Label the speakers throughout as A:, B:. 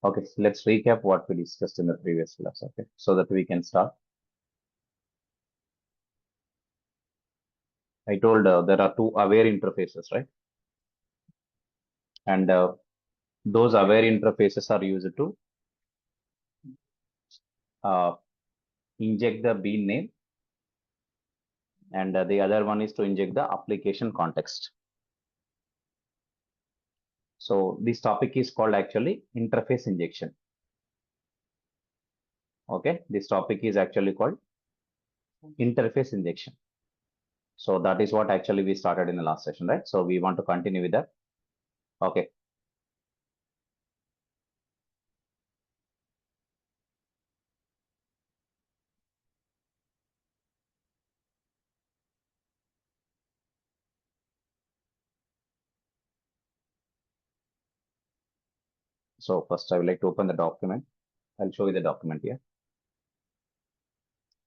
A: Okay, so let's recap what we discussed in the previous class, okay, so that we can start. I told there are two aware interfaces, right? And those aware interfaces are used to uh, inject the bean name, and the other one is to inject the application context. So this topic is called actually interface injection. Okay, this topic is actually called interface injection. So that is what actually we started in the last session, right? So we want to continue with that. Okay. So first I would like to open the document. I'll show you the document here.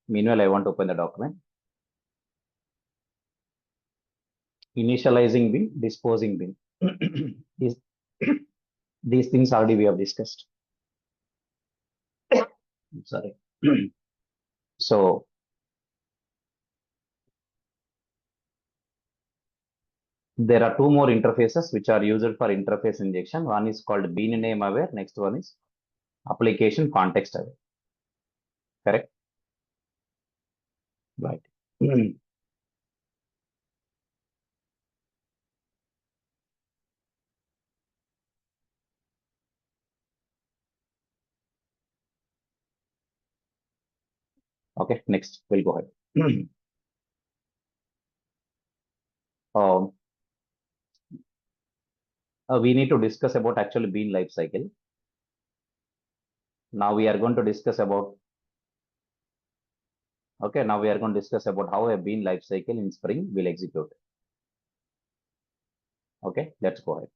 A: Meanwhile, I want to open the document. Initializing bin, disposing bin. these, these things already we have discussed. Sorry. So there are two more interfaces which are used for interface injection. One is called bean name aware. Next one is application context aware. Correct? Right. Okay, next we'll go ahead. um, we need to discuss about actually bean life cycle. Now we are going to discuss about now we are going to discuss about how a bean life cycle in Spring will execute. Okay, let's go ahead.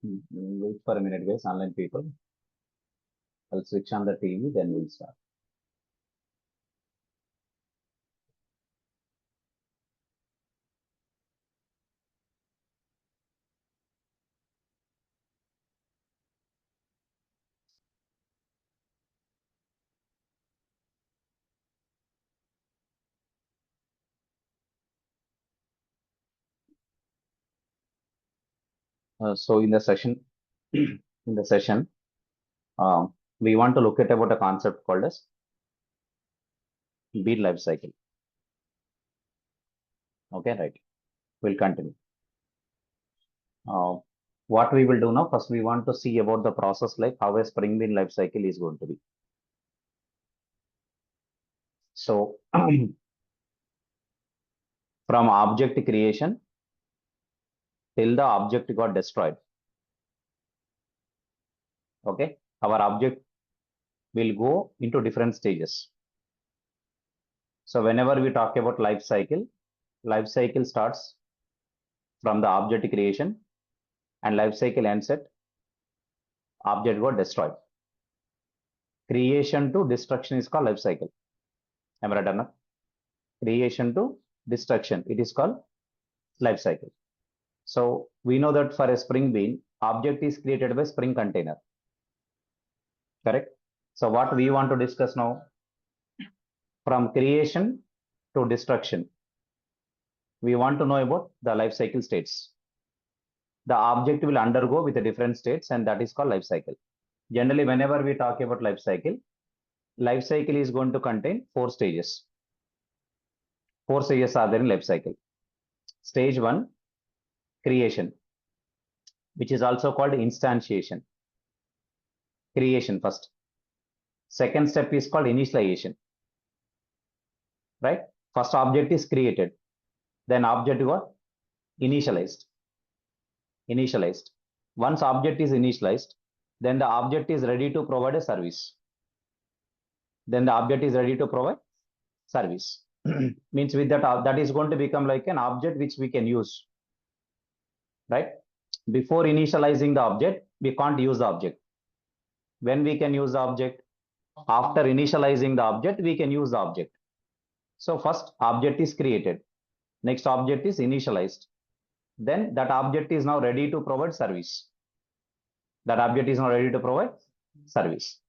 A: Wait for a minute, guys, online people. I'll switch on the TV, then we'll start. So in the session, in the session, we want to look at about a concept called as bean life cycle. Okay, right. We'll continue. What we will do now, first we want to see about the process like how a Spring Bean life cycle is going to be. So from object creation till the object got destroyed. Okay, our object will go into different stages. So whenever we talk about life cycle starts from the object creation and life cycle ends at object got destroyed. Creation to destruction is called life cycle. Am I right or not? Creation to destruction, it is called life cycle. So we know that for a Spring Bean, object is created by Spring container. Correct? So what we want to discuss now, from creation to destruction, we want to know about the life cycle states. The object will undergo with the different states, and that is called life cycle. Generally, whenever we talk about life cycle is going to contain four stages. Four stages are there in life cycle. Stage one, creation, which is also called instantiation. Creation first. Second step is called initialization. Right? First object is created, then object got initialized. Once object is initialized, then the object is ready to provide a service. Means with that is going to become like an object which we can use. Right? Before initializing the object, we can't use the object. When we can use the object? After initializing the object, we can use the object. So first object is created. Next object is initialized. Then that object is now ready to provide service. That object is not ready to provide service.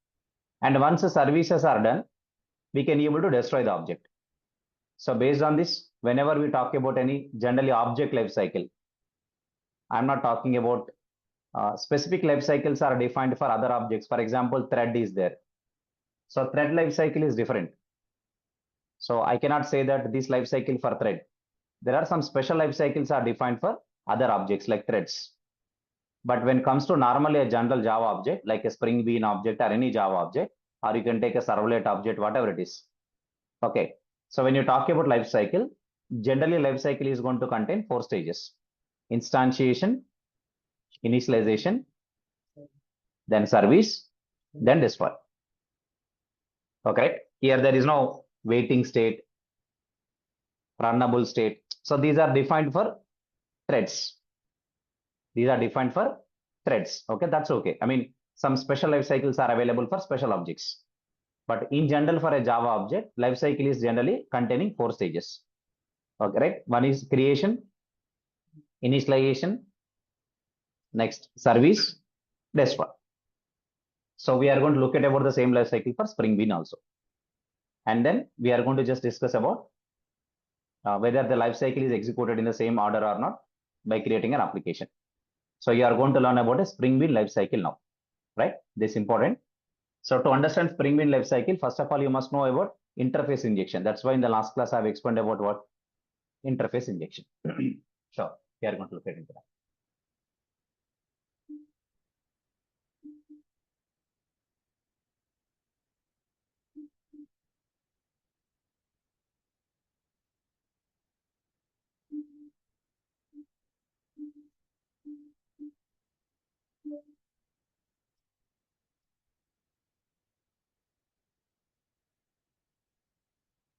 A: And once the services are done, we can be able to destroy the object. So based on this, whenever we talk about any generally object life cycle, I'm not talking about specific life cycles are defined for other objects. For example, thread is there. So thread life cycle is different. So I cannot say that this life cycle for thread. There are some special life cycles are defined for other objects like threads. But when it comes to normally a general Java object, like a Spring Bean object or any Java object, or you can take a servlet object, whatever it is. Okay. So when you talk about life cycle, generally life cycle is going to contain 4 stages: instantiation, initialization, then service, then destroy. Okay. Here there is no waiting state, runnable state. So these are defined for threads. These are defined for threads. Okay, that's okay. I mean, some special life cycles are available for special objects. But in general, for a Java object, life cycle is generally containing 4 stages. Okay, right? One is creation, initialization, next service, destroy. So we are going to look at about the same life cycle for Spring Bean also. And then we are going to just discuss about whether the life cycle is executed in the same order or not by creating an application. So you are going to learn about a Spring Bean life cycle now, right? This is important. So to understand Spring Bean life cycle, first of all, you must know about interface injection. That's why in the last class I've explained about what interface injection. Sure, we are going to look at into that.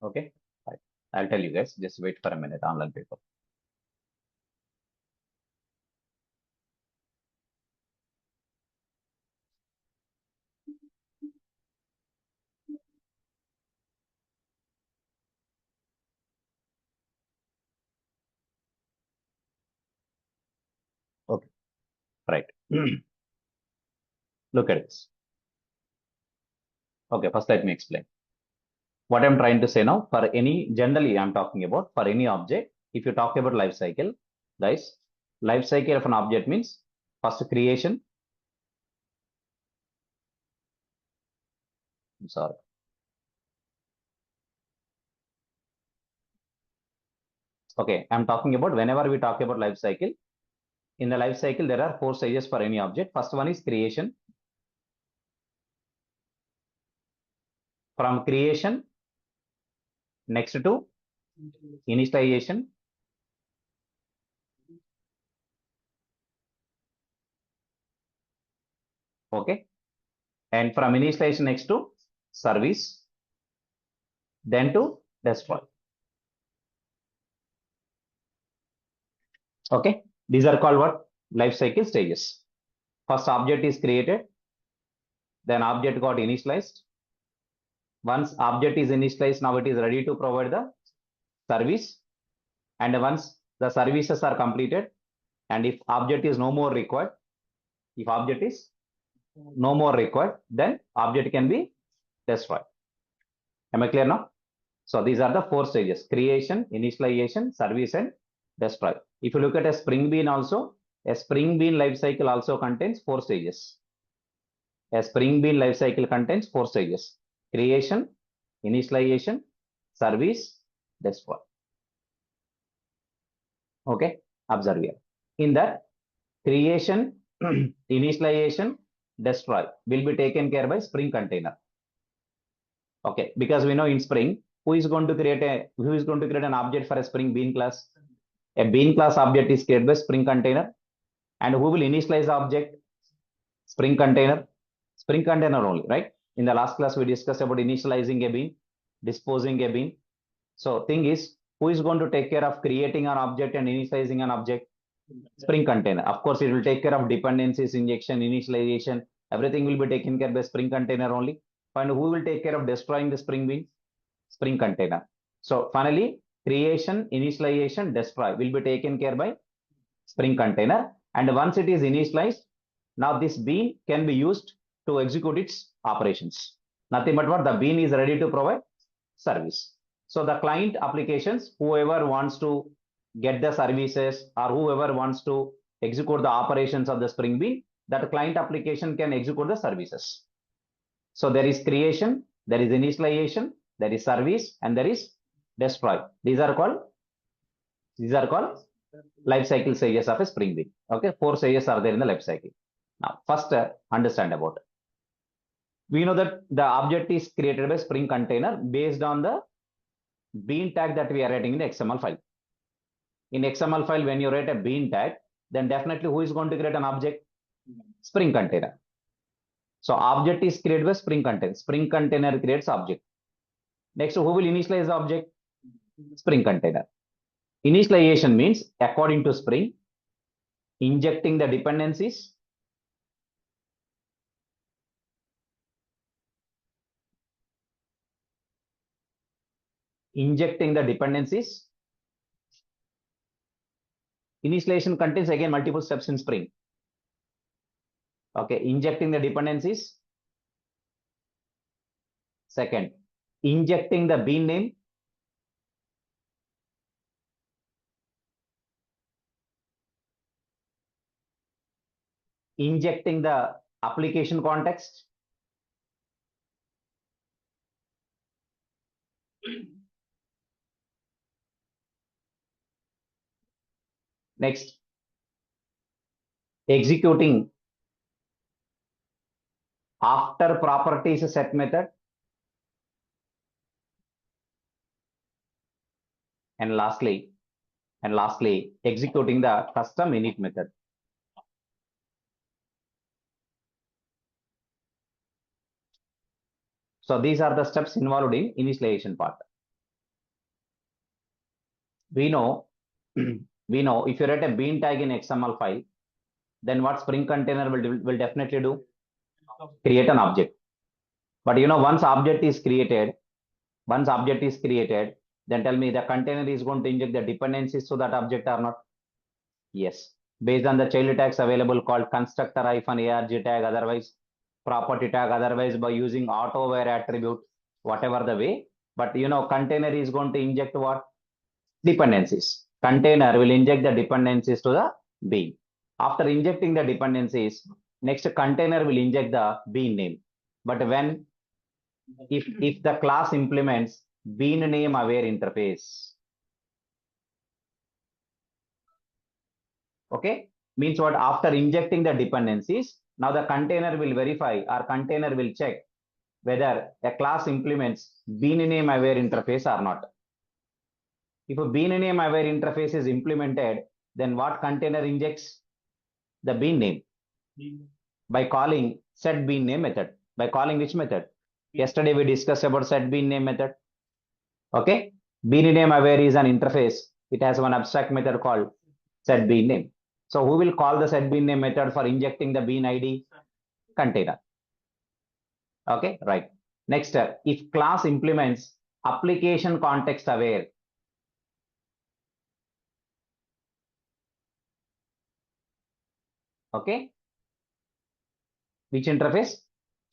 A: Okay, right. I'll tell you guys. Just wait for a minute. Online paper. Okay, right. Look at this. Okay, first let me explain. What I'm trying to say now, for any, generally I'm talking about for any object, if you talk about life cycle, guys, life cycle of an object means first creation. I'm sorry. Okay, I'm talking about whenever we talk about life cycle, in the life cycle, there are 4 stages for any object. First one is creation. From creation, next to initialization, okay, and from initialization next to service, then to destroy. Okay, these are called what? Life cycle stages. First object is created, then object got initialized. Once object is initialized, now it is ready to provide the service. And once the services are completed, and if object is no more required, if object is no more required, then object can be destroyed. Am I clear now? So these are the 4 stages: creation, initialization, service, and destroy. If you look at a Spring Bean also, a Spring Bean life cycle also contains 4 stages. A Spring Bean life cycle contains 4 stages: creation, initialization, service, destroy. Okay, observe here. In that, creation, initialization, destroy will be taken care by Spring container. Okay, because we know in Spring, who is going to create an object for a Spring Bean class? A Bean class object is created by Spring container. And who will initialize the object? Spring container. Spring container only, right? In the last class, we discussed about initializing a bean, disposing a bean. So thing is, who is going to take care of creating an object and initializing an object? Spring container. Of course, it will take care of dependencies, injection, initialization. Everything will be taken care by Spring container only. And who will take care of destroying the Spring Bean? Spring container. So finally, creation, initialization, destroy will be taken care by Spring container. And once it is initialized, Now this bean can be used to execute its operations. Nothing but what the bean is ready to provide service. So the client applications, whoever wants to get the services or whoever wants to execute the operations of the Spring Bean, that client application can execute the services. So there is creation, there is initialization, there is service, and there is destroy. These are called life cycle stages of a Spring Bean. Okay, 4 stages are there in the life cycle. Now, first understand about it. We know that the object is created by Spring container based on the bean tag that we are writing in the XML file. In XML file, when you write a bean tag, then definitely who is going to create an object? Spring container. So object is created by Spring container. Spring container creates object. Next, who will initialize the object? Spring container. Initialization means, according to Spring, injecting the dependencies, Initialization contains again multiple steps in Spring. Okay, injecting the dependencies. Second, injecting the bean name. Injecting the application context. Next, executing after properties set method. And lastly, executing the custom init method. So these are the steps involved in initialization part. We know if you write a bean tag in XML file, then what Spring container will definitely do? Create an object. But you know, once object is created, then tell me the container is going to inject the dependencies to that object or not? Yes. Based on the child tags available called constructor-arg tag, otherwise property tag, otherwise by using auto-where attribute, whatever the way. But you know, container is going to inject what? Dependencies. Container will inject the dependencies to the bean. After injecting the dependencies, next container will inject the bean name. But when, if the class implements bean name aware interface, okay, means what? After injecting the dependencies, now the container will verify or container will check whether a class implements bean name aware interface or not. If a bean name aware interface is implemented, then what container injects? The bean name by calling set bean name method. By calling which method? Yesterday we discussed about set bean name method. Okay, bean name aware is an interface. It has one abstract method called set bean name. So who will call the set bean name method for injecting the bean ID? Container. Okay, right. Next, if class implements application context aware, okay, which interface?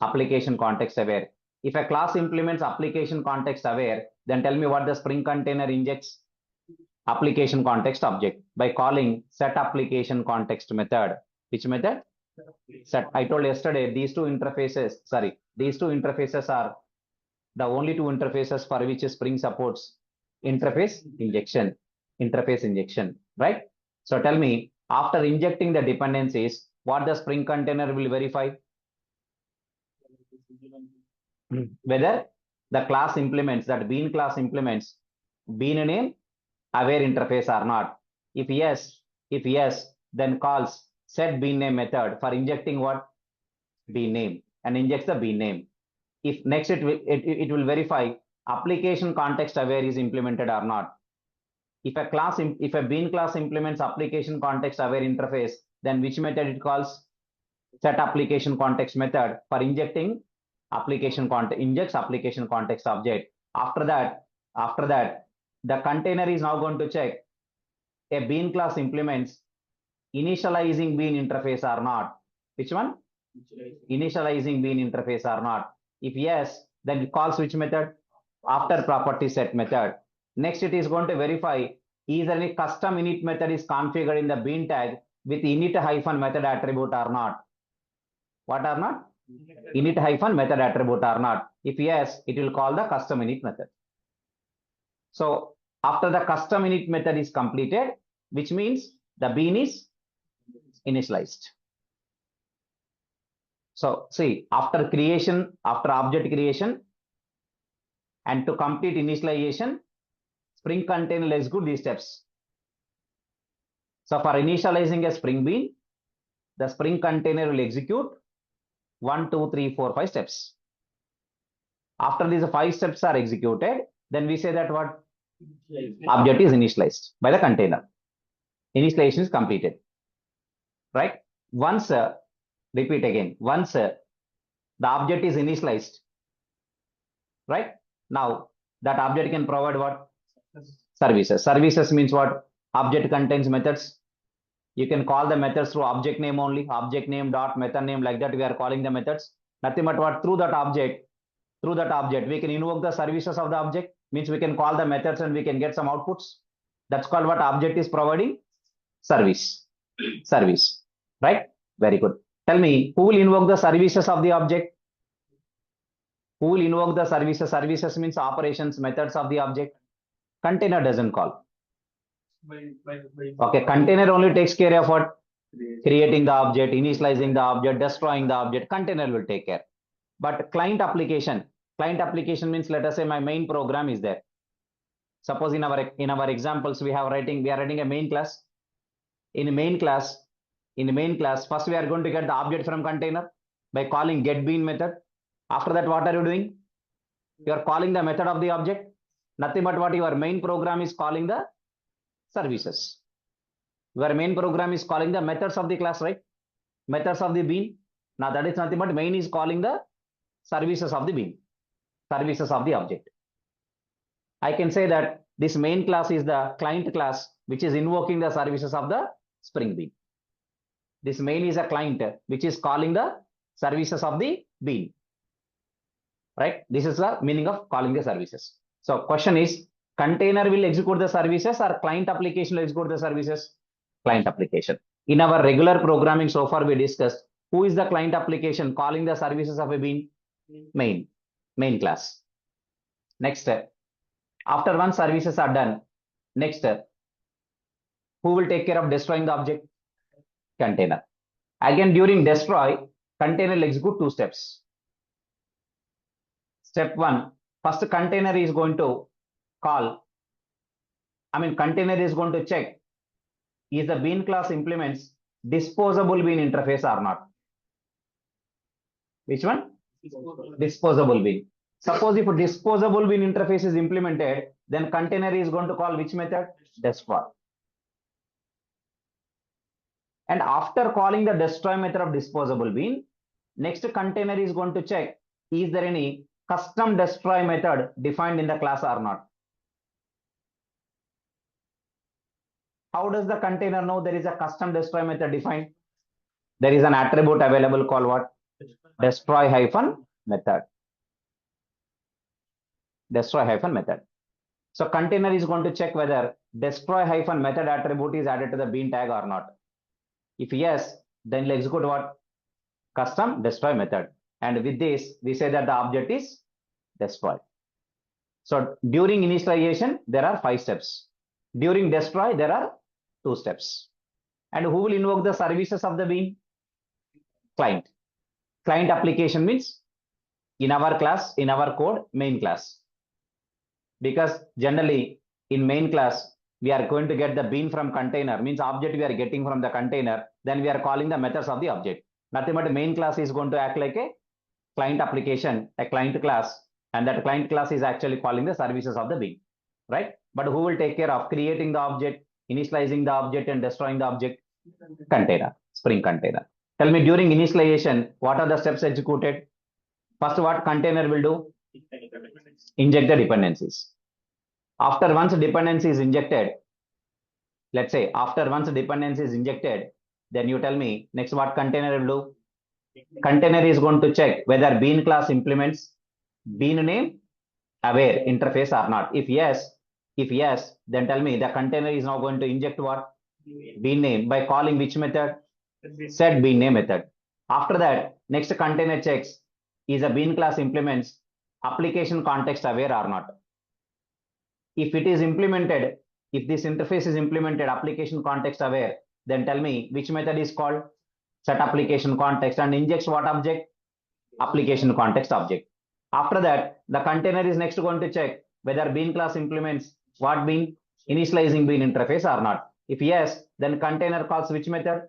A: Application context aware. If a class implements application context aware, then tell me what the Spring container injects? Application context object by calling set application context method. Which method? Set. I told yesterday these two interfaces are the only two interfaces for which Spring supports interface injection, right? So tell me, after injecting the dependencies, what the Spring container will verify? Whether the class implements, that bean class implements bean name aware interface or not. If yes, then calls set bean name method for injecting what? Bean name, and injects the bean name. If next it will verify application context aware is implemented or not. If a bean class implements application context aware interface, then which method it calls? Set application context method for injecting injects application context object. After that, the container is now going to check a bean class implements initializing bean interface or not. Which one? Initializing bean interface or not. If yes, then it calls which method? After property set method. Next, it is going to verify is there any custom init method is configured in the bean tag with init hyphen method attribute or not. What or not? Init hyphen method attribute or not. If yes, it will call the custom init method. So after the custom init method is completed, which means the bean is initialized. So see, after creation, after object creation, and to complete initialization, Spring container will execute these steps. So for initializing a Spring Bean, the Spring container will execute 1, 2, 3, 4, 5 steps. After these 5 steps are executed, then we say that what? Object is initialized by the container. Initialization is completed. Right? Once, repeat again, once the object is initialized, right? Now that object can provide what? Services. Services means what? Object contains methods. You can call the methods through object name only. Object name dot method name, like that we are calling the methods. Nothing but what? Through that object we can invoke the services of the object. Means we can call the methods and we can get some outputs. That's called what? Object is providing service. Service. Right? Very good. Tell me, who will invoke the services of the object? Who will invoke the services? Services means operations, methods of the object. Container doesn't call. Okay, container only takes care of what? Creating the object, initializing the object, destroying the object. Container will take care. But client application means, let us say my main program is there. Suppose in our examples we are writing a main class. In main class, first we are going to get the object from container by calling getBean method. After that, what are you doing? You are calling the method of the object. Nothing but what your main program is calling the services. Your main program is calling the methods of the class, right? Methods of the bean. Now that is nothing but main is calling the services of the bean, services of the object. I can say that this main class is the client class which is invoking the services of the Spring Bean. This main is a client which is calling the services of the bean. Right? This is the meaning of calling the services. So question is, container will execute the services or client application will execute the services? Client application. In our regular programming so far we discussed, who is the client application calling the services of a bean? Main class. Next step. After once services are done, next step, who will take care of destroying the object? Container. Again, during destroy, container will execute 2 steps. Step 1, first container is going to container is going to check is the bean class implements disposable bean interface or not. Which one? Disposable bean. Suppose if a disposable bean interface is implemented, then container is going to call which method? Destroy. And after calling the destroy method of disposable bean, next container is going to check is there any custom destroy method defined in the class or not. How does the container know there is a custom destroy method defined? There is an attribute available called what? Destroy hyphen method. Destroy hyphen method. So container is going to check whether destroy hyphen method attribute is added to the bean tag or not. If yes, then we'll execute what? Custom destroy method. And with this, we say that the object is destroyed. So during initialization, there are 5 steps. During destroy, there are 2 steps. And who will invoke the services of the bean? Client. Client application means in our class, in our code, main class. Because generally in main class, we are going to get the bean from container, means object we are getting from the container, then we are calling the methods of the object. Nothing but main class is going to act like a client application, a client class, and that client class is actually calling the services of the bean, right? But who will take care of creating the object, initializing the object, and destroying the object? Container, Spring container. Tell me, during initialization, what are the steps executed? First, what container will do? Inject the dependencies. After once dependency is injected, let's say after once dependency is injected, then you tell me next what container will do? Container is going to check whether bean class implements bean name aware interface or not. If yes, then tell me the container is now going to inject what? Bean name by calling which method? Set bean name method. After that, next container checks is a bean class implements application context aware or not. If it is implemented, if this interface is implemented application context aware, then tell me which method is called set application context and injects what object? Application context object. After that, the container is next going to check whether bean class implements what bean? Initializing bean interface or not. If yes, then container calls which method?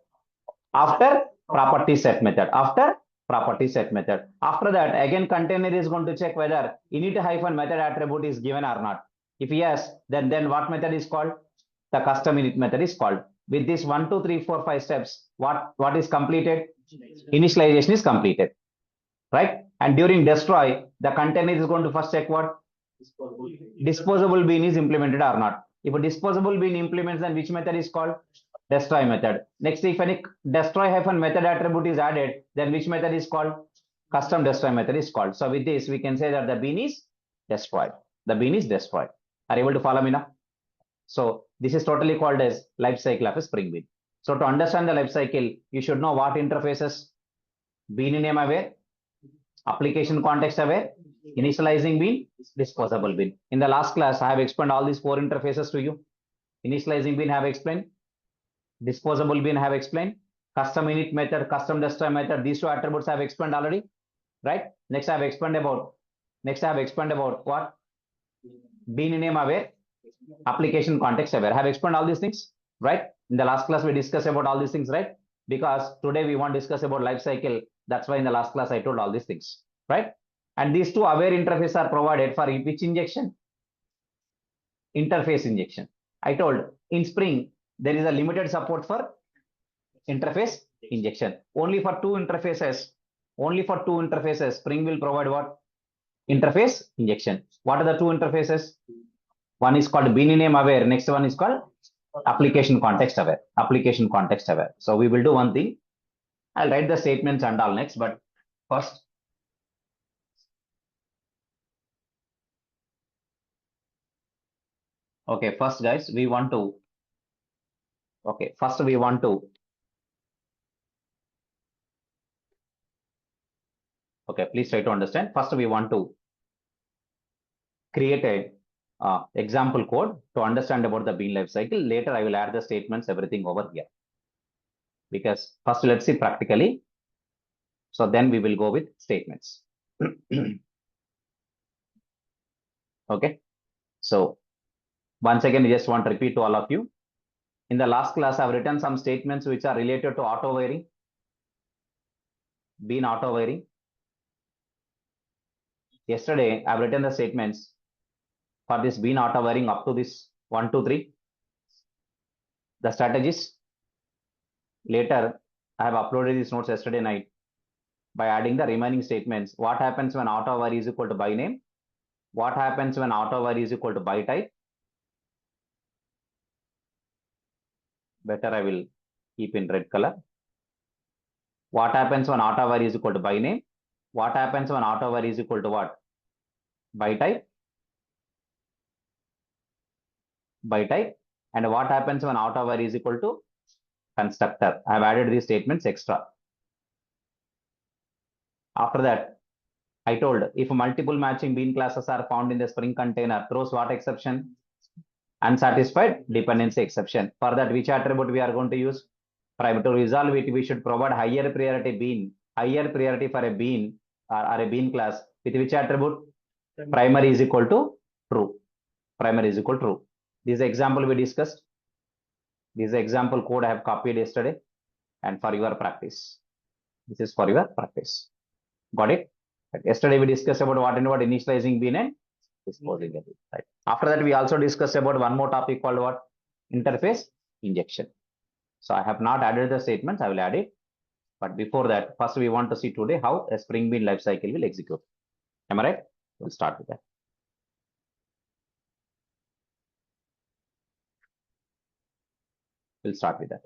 A: After property set method. After property set method. After that, again container is going to check whether init hyphen method attribute is given or not. If yes, then what method is called? The custom init method is called. With this 1, 2, 3, 4, 5 steps, what is completed? Initialization is completed, right? And during destroy, the container is going to first check what? Disposable bean is implemented or not. If a disposable bean implements, then which method is called? Destroy method. Next, if any destroy hyphen method attribute is added, then which method is called? Custom destroy method is called. So with this, we can say that the bean is destroyed. The bean is destroyed. Are you able to follow me now? So this is totally called as life cycle of a Spring Bean. So to understand the life cycle, you should know what interfaces: bean name aware, application context aware, initializing bean, disposable bean. In the last class, I have explained all these 4 interfaces to you. Initializing bean I have explained, disposable bean I have explained, custom init method, custom destroy method, these 2 attributes I have explained already, right? Next I have explained about what? Bean name aware, application context aware. I have explained all these things, right? In the last class, we discussed about all these things, right? Because today we want to discuss about life cycle. That's why in the last class I told all these things, right? And these 2 aware interfaces are provided for which injection? Interface injection. I told in Spring there is a limited support for interface injection. Only for 2 interfaces. Only for 2 interfaces, Spring will provide what? Interface injection. What are the 2 interfaces? One is called bean name aware. Next one is called application context aware. Application context aware. So we will do one thing. I'll write the statements and all next, but first, okay, first guys, we want to, okay, first we want to, okay, please try to understand. First we want to create a example code to understand about the bean life cycle. Later I will add the statements, everything over here. Because first let's see practically. So then we will go with statements. Okay. So once again, I just want to repeat to all of you. In the last class, I've written some statements which are related to auto wiring, bean auto wiring. Yesterday, I've written the statements for this bean auto wiring up to this 1, 2, 3. The strategies. Later, I have uploaded these notes yesterday night by adding the remaining statements. What happens when auto wire is equal to by name? What happens when auto wire is equal to by type? Better I will keep in red color. What happens when auto wire is equal to by name? What happens when auto wire is equal to what? By type. By type. And what happens when auto wire is equal to constructor? I have added these statements extra. After that, I told if multiple matching bean classes are found in the Spring container, throws what exception? Unsatisfied dependency exception. For that, which attribute we are going to use? Private. To resolve it, we should provide higher priority bean, higher priority for a bean or a bean class with which attribute? Primary is equal to true. Primary is equal to true. This is example we discussed. This is example code I have copied yesterday and for your practice. This is for your practice. Got it? Yesterday we discussed about what initializing bean and disposing of it. Right. After that, we also discussed about one more topic called what? Interface injection. So I have not added the statements. I will add it. But before that, first we want to see today how a Spring Bean lifecycle will execute. Am I right? We'll start with that. We'll start with that.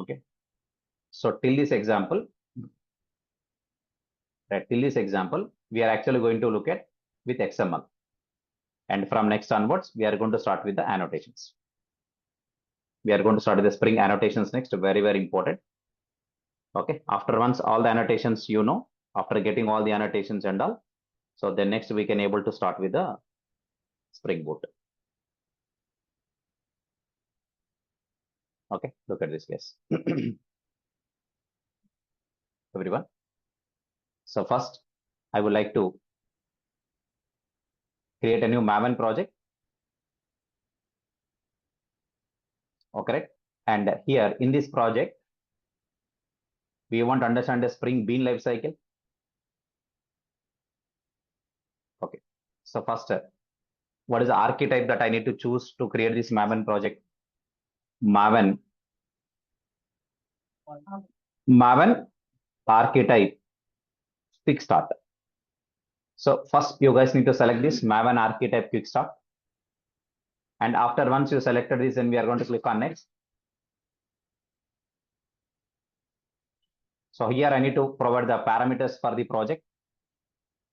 A: Okay. So till this example, we are actually going to look at with XML. And from next onwards, we are going to start with the annotations. We are going to start with the Spring annotations next, very, very important. Okay. After once all the annotations, after getting all the annotations and all, so then next we can able to start with the Spring Boot. Okay. Look at this case. Everyone. So first, I would like to create a new Maven project. Okay. And here in this project, we want to understand the Spring Bean life cycle. Okay. So first, what is the archetype that I need to choose to create this Maven project? Maven archetype quick start. So first you guys need to select this Maven archetype quick start. And after once you selected this, then we are going to click on next. So here I need to provide the parameters for the project.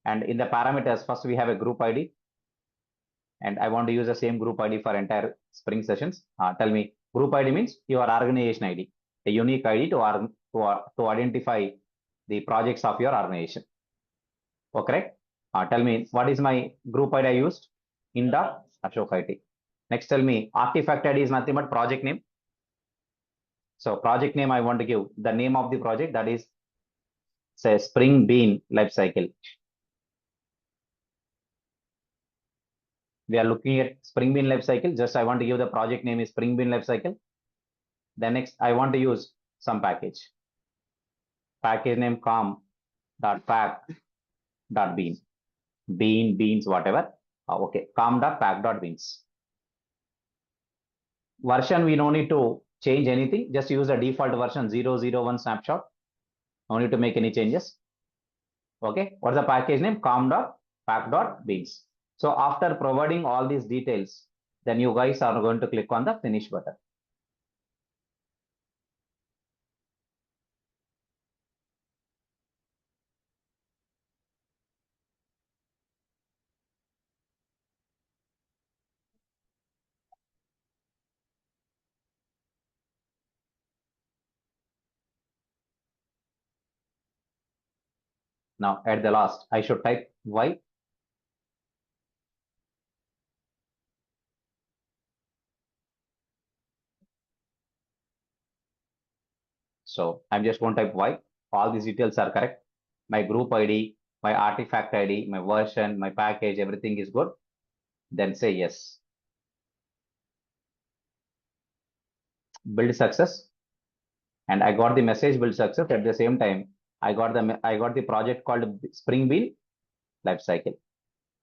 A: And in the parameters, first we have a group ID. And I want to use the same group ID for entire Spring sessions. Tell me, group ID means your organization ID, a unique ID to identify the projects of your organization. Okay. Tell me, what is my group ID I used? In.Ashok IT. Next, tell me, artifact ID is nothing but project name. So project name, I want to give the name of the project, that is, say, Spring Bean Lifecycle. We are looking at Spring Bean Lifecycle. Just I want to give the project name is Spring Bean Lifecycle. Then next, I want to use some package. Package name com.pack.bean. Beans, whatever. Okay, com.pack.beans. Version, we no need to change anything. Just use the default version 001 snapshot. No need to make any changes. Okay, what's the package name? com.pack.beans. So after providing all these details, then you guys are going to click on the finish button. Now at the last, I should type Y. So I'm just going to type Y. All these details are correct. My group ID, my artifact ID, my version, my package, everything is good. Then say yes. Build success. And I got the message build success. At the same time, I got the project called Spring Bean Lifecycle.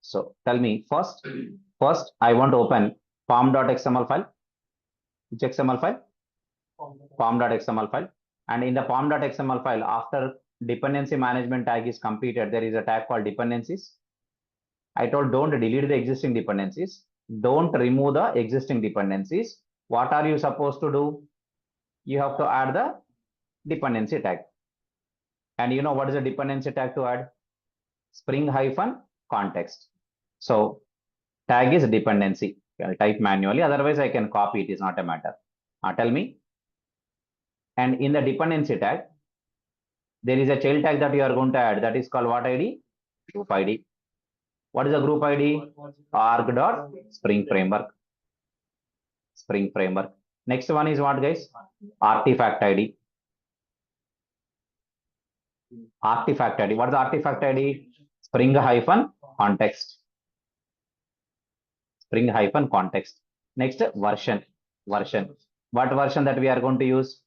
A: So tell me first I want to open pom.xml file. Which XML file? Pom.xml file. And in the pom.xml file, after dependency management tag is completed, there is a tag called dependencies. I told don't delete the existing dependencies. Don't remove the existing dependencies. What are you supposed to do? You have to add the dependency tag. And you know what is the dependency tag to add? Spring-context. So tag is dependency. I'll type manually. Otherwise, I can copy. It is not a matter. Tell me. And in the dependency tag, there is a child tag that you are going to add. That is called what ID? Group ID. What is the group ID? Arg.Spring Framework. Spring Framework. Next one is what, guys? Artifact ID. Artifact ID. What is the artifact ID? Spring-context. Spring-context. Next, version. What version that we are going to use?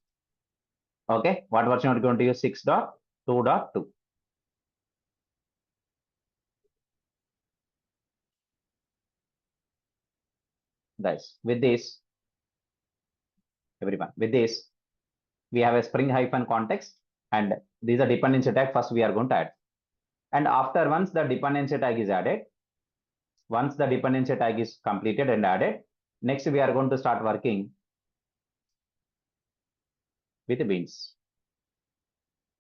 A: Okay, what version are we going to use? 6.2.2. Guys, with this, everyone, with this, we have a Spring-context, and these are dependency tag. First, we are going to add. And after once the dependency tag is added, once the dependency tag is completed and added, next we are going to start working with beans.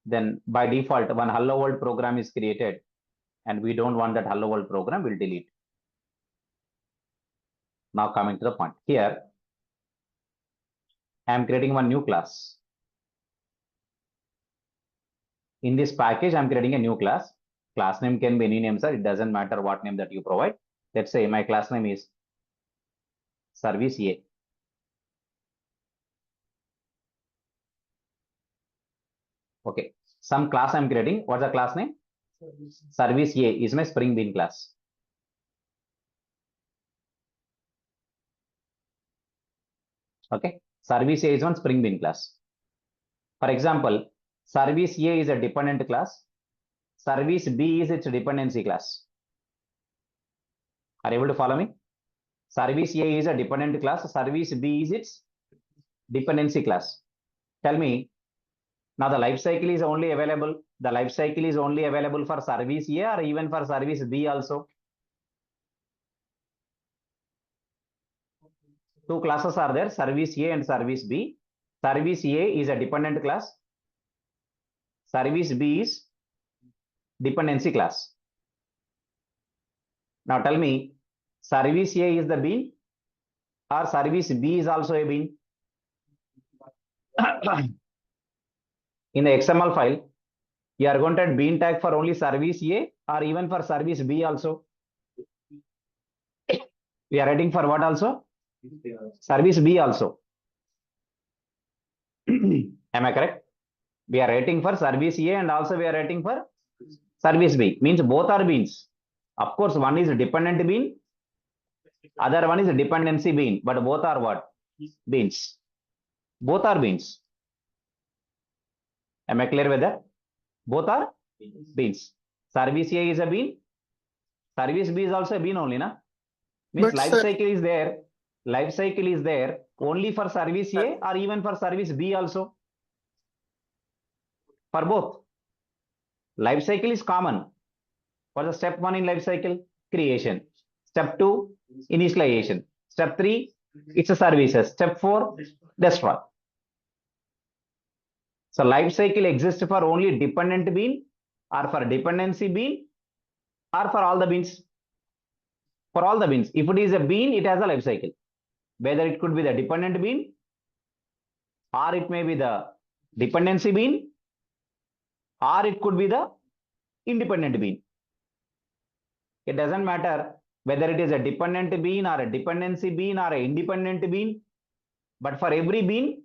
A: Then by default, one hello world program is created, and we don't want that hello world program, we'll delete. Now coming to the point here, I am creating one new class. In this package, I'm creating a new class. Class name can be any name, sir. It doesn't matter what name that you provide. Let's say my class name is service A. Okay. Some class I'm creating. What's the class name? Service A is my Spring Bean class. Okay. Service A is one Spring Bean class. For example, service A is a dependent class. Service B is its dependency class. Are you able to follow me? Service A is a dependent class. Service B is its dependency class. Tell me, now the life cycle is only available. The life cycle is only available for service A or even for service B also. Two classes are there, service A and service B. Service A is a dependent class. Service B is dependency class. Now tell me, service A is the bean or service B is also a bean? In the XML file, you are going to add bean tag for only service A or even for service B also. We are writing for what also? Service B also. Am I correct? We are writing for service A and also we are writing for service B. Means both are beans. Of course, one is a dependent bean, other one is a dependency bean, but both are what? Beans. Both are beans. Am I clear with that? Both are beans. Service A is a bean. Service B is also a bean only, na? Means
B: But
A: life
B: sir,
A: cycle is there. Life cycle is there only for service A or even for service B also. For both. Life cycle is common. What is step 1 in life cycle? Creation. Step 2, initialization. Step 3, it's a services. Step 4, destroy. So life cycle exists for only dependent bean or for dependency bean or for all the beans. For all the beans. If it is a bean, it has a life cycle. Whether it could be the dependent bean or it may be the dependency bean or it could be the independent bean. It doesn't matter whether it is a dependent bean or a dependency bean or an independent bean, but for every bean,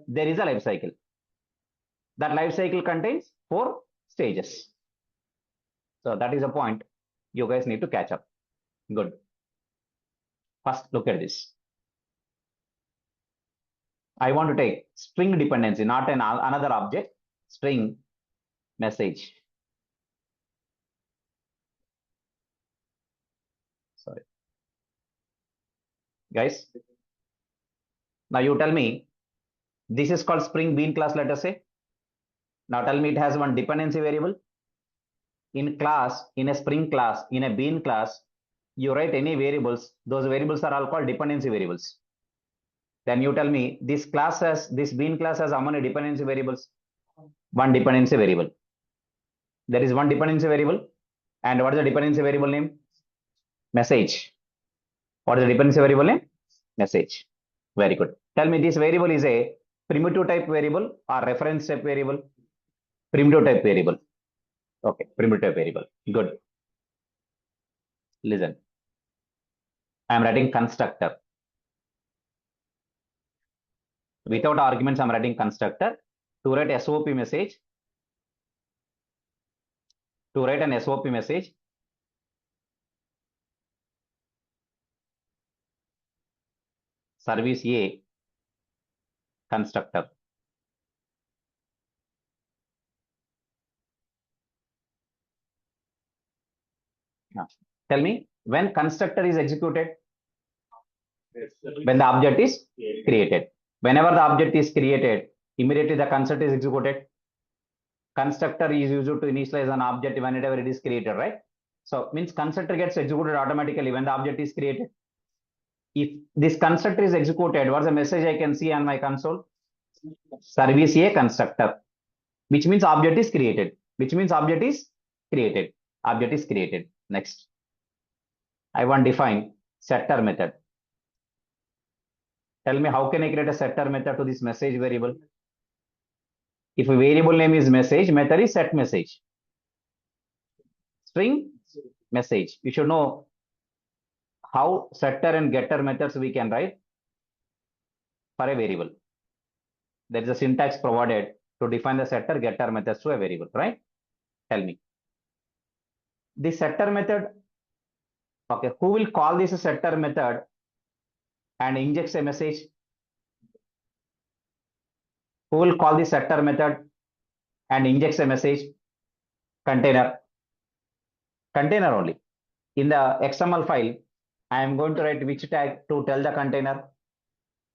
A: there is a life cycle. That life cycle contains 4 stages. So that is a point you guys need to catch up. Good. First, look at this. I want to take string dependency, not another object, string message. Sorry. Guys, now you tell me, this is called Spring Bean class, let us say. Now tell me it has one dependency variable. In class, in a Spring class, in a Bean class, you write any variables. Those variables are all called dependency variables. Then you tell me this class has, this Bean class has how many dependency variables? One dependency variable. There is one dependency variable. And what is the dependency variable name? Message. What is the dependency variable name? Message. Very good. Tell me this variable is a primitive type variable or reference type variable? Primitive type variable. Okay, primitive type variable. Good. Listen. I am writing constructor. Without arguments, I am writing constructor. To write SOP message. To write an SOP message. Service A constructor. Now, tell me when constructor is executed, when the object is created. Whenever the object is created, immediately the constructor is executed. Constructor is used to initialize an object whenever it is created, right? So means constructor gets executed automatically when the object is created. If this constructor is executed, what's the message I can see on my console? Service A constructor, which means object is created. Which means object is created. Object is created. Next, I want define setter method. Tell me how can I create a setter method to this message variable? If a variable name is message, method is set message. String message. You should know how setter and getter methods we can write for a variable. There is a syntax provided to define the setter getter methods to a variable, right? Tell me. The setter method, okay, who will call this setter method and injects a message? Who will call the setter method and injects a message? Container. Container only. In the XML file, I am going to write which tag to tell the container?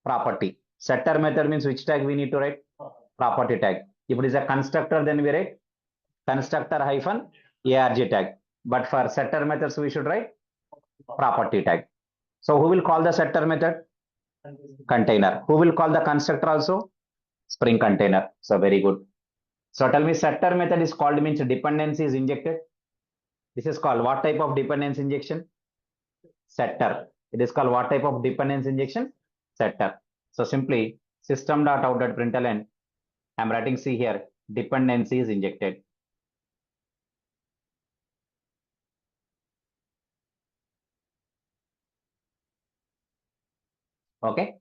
A: Property. Setter method means which tag we need to write? Property tag. If it is a constructor, then we write constructor hyphen arg tag. But for setter methods, we should write property tag. So who will call the setter method? Container. Who will call the constructor also? Spring container. So very good. So tell me setter method is called means dependency is injected. This is called what type of dependency injection? Setter. It is called what type of dependency injection? Setter. So simply system.out.println, I'm writing C here, dependency is injected. Okay.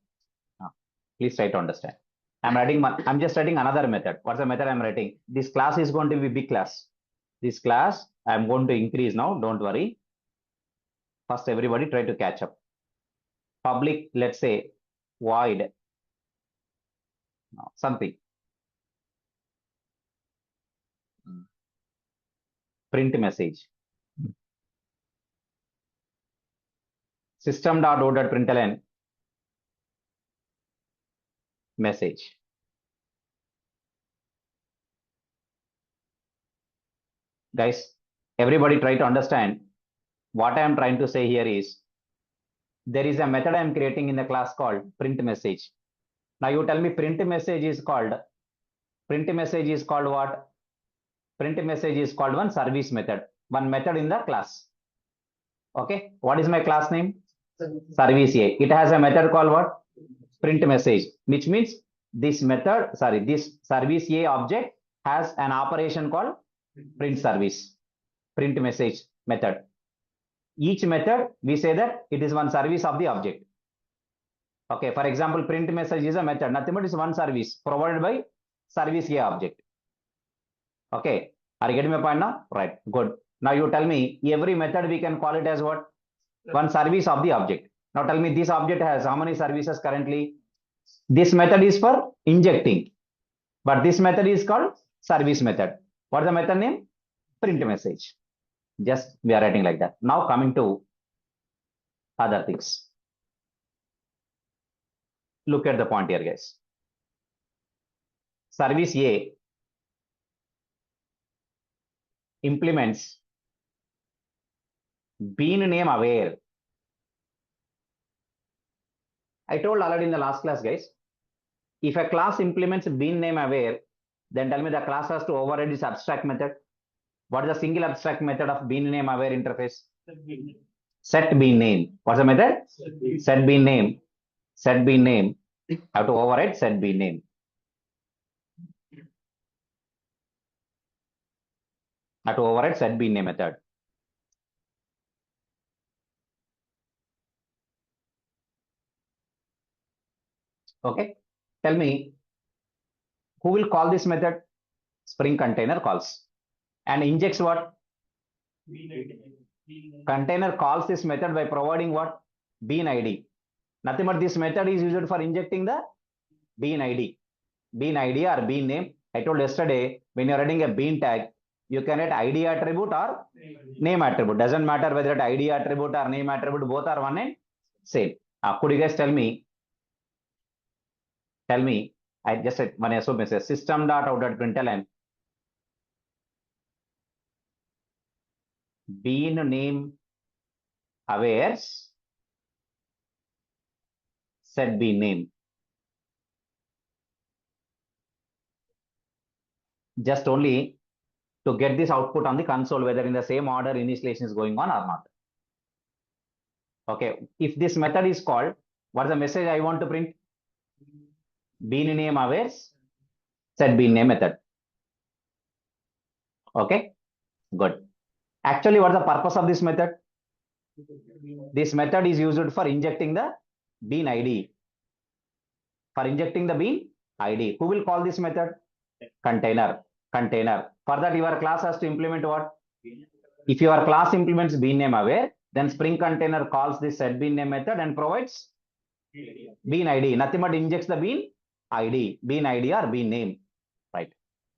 A: Please try to understand. I'm just writing another method. What's the method I'm writing? This class is going to be big class. This class I'm going to increase now. Don't worry. First, everybody try to catch up. Public, let's say, void something. Print message. System.out.println message. Guys, everybody try to understand what I am trying to say here is there is a method I am creating in the class called print message. Now you tell me print message is called what? Print message is called one service method, one method in the class. Okay, what is my class name? Service A. It has a method called what? Print message, which means this method, this service A object has an operation called print service, print message method. Each method, we say that it is one service of the object. Okay, for example, print message is a method, nothing but is one service provided by service A object. Okay, are you getting my point now? Right, good. Now you tell me every method we can call it as what? One service of the object. Now tell me this object has how many services currently? This method is for injecting, but this method is called service method. What's the method name? Print message. Just we are writing like that. Now coming to other things. Look at the point here, guys. Service A implements bean name aware. I told already in the last class, guys. If a class implements bean name aware, then tell me the class has to override this abstract method. What is the single abstract method of bean name aware interface? Set bean name. What's the method? Set bean name. Set bean name. Have to override set bean name. Have to override set bean name method. Okay. Tell me who will call this method? Spring container calls and injects what? Container calls this method by providing what? Bean ID. Nothing but this method is used for injecting the bean ID. Bean ID or bean name. I told yesterday when you're running a bean tag, you can write ID attribute or name attribute. Doesn't matter whether it ID attribute or name attribute, both are one and same. Could you guys tell me? I just said one SOP message system.out.println bean name awares set bean name. just only to get this output on the console, whether in the same order initialization is going on or not. Okay, if this method is called, what is the message I want to print? Bean name aware set bean name method. Okay, good. Actually, what is the purpose of this method? This method is used for injecting the bean ID. For injecting the bean ID. Who will call this method? Container. Container. For that, your class has to implement what? If your class implements bean name aware, then Spring Container calls this set bean name method and provides bean ID. Nothing but injects the bean ID or bean name, right?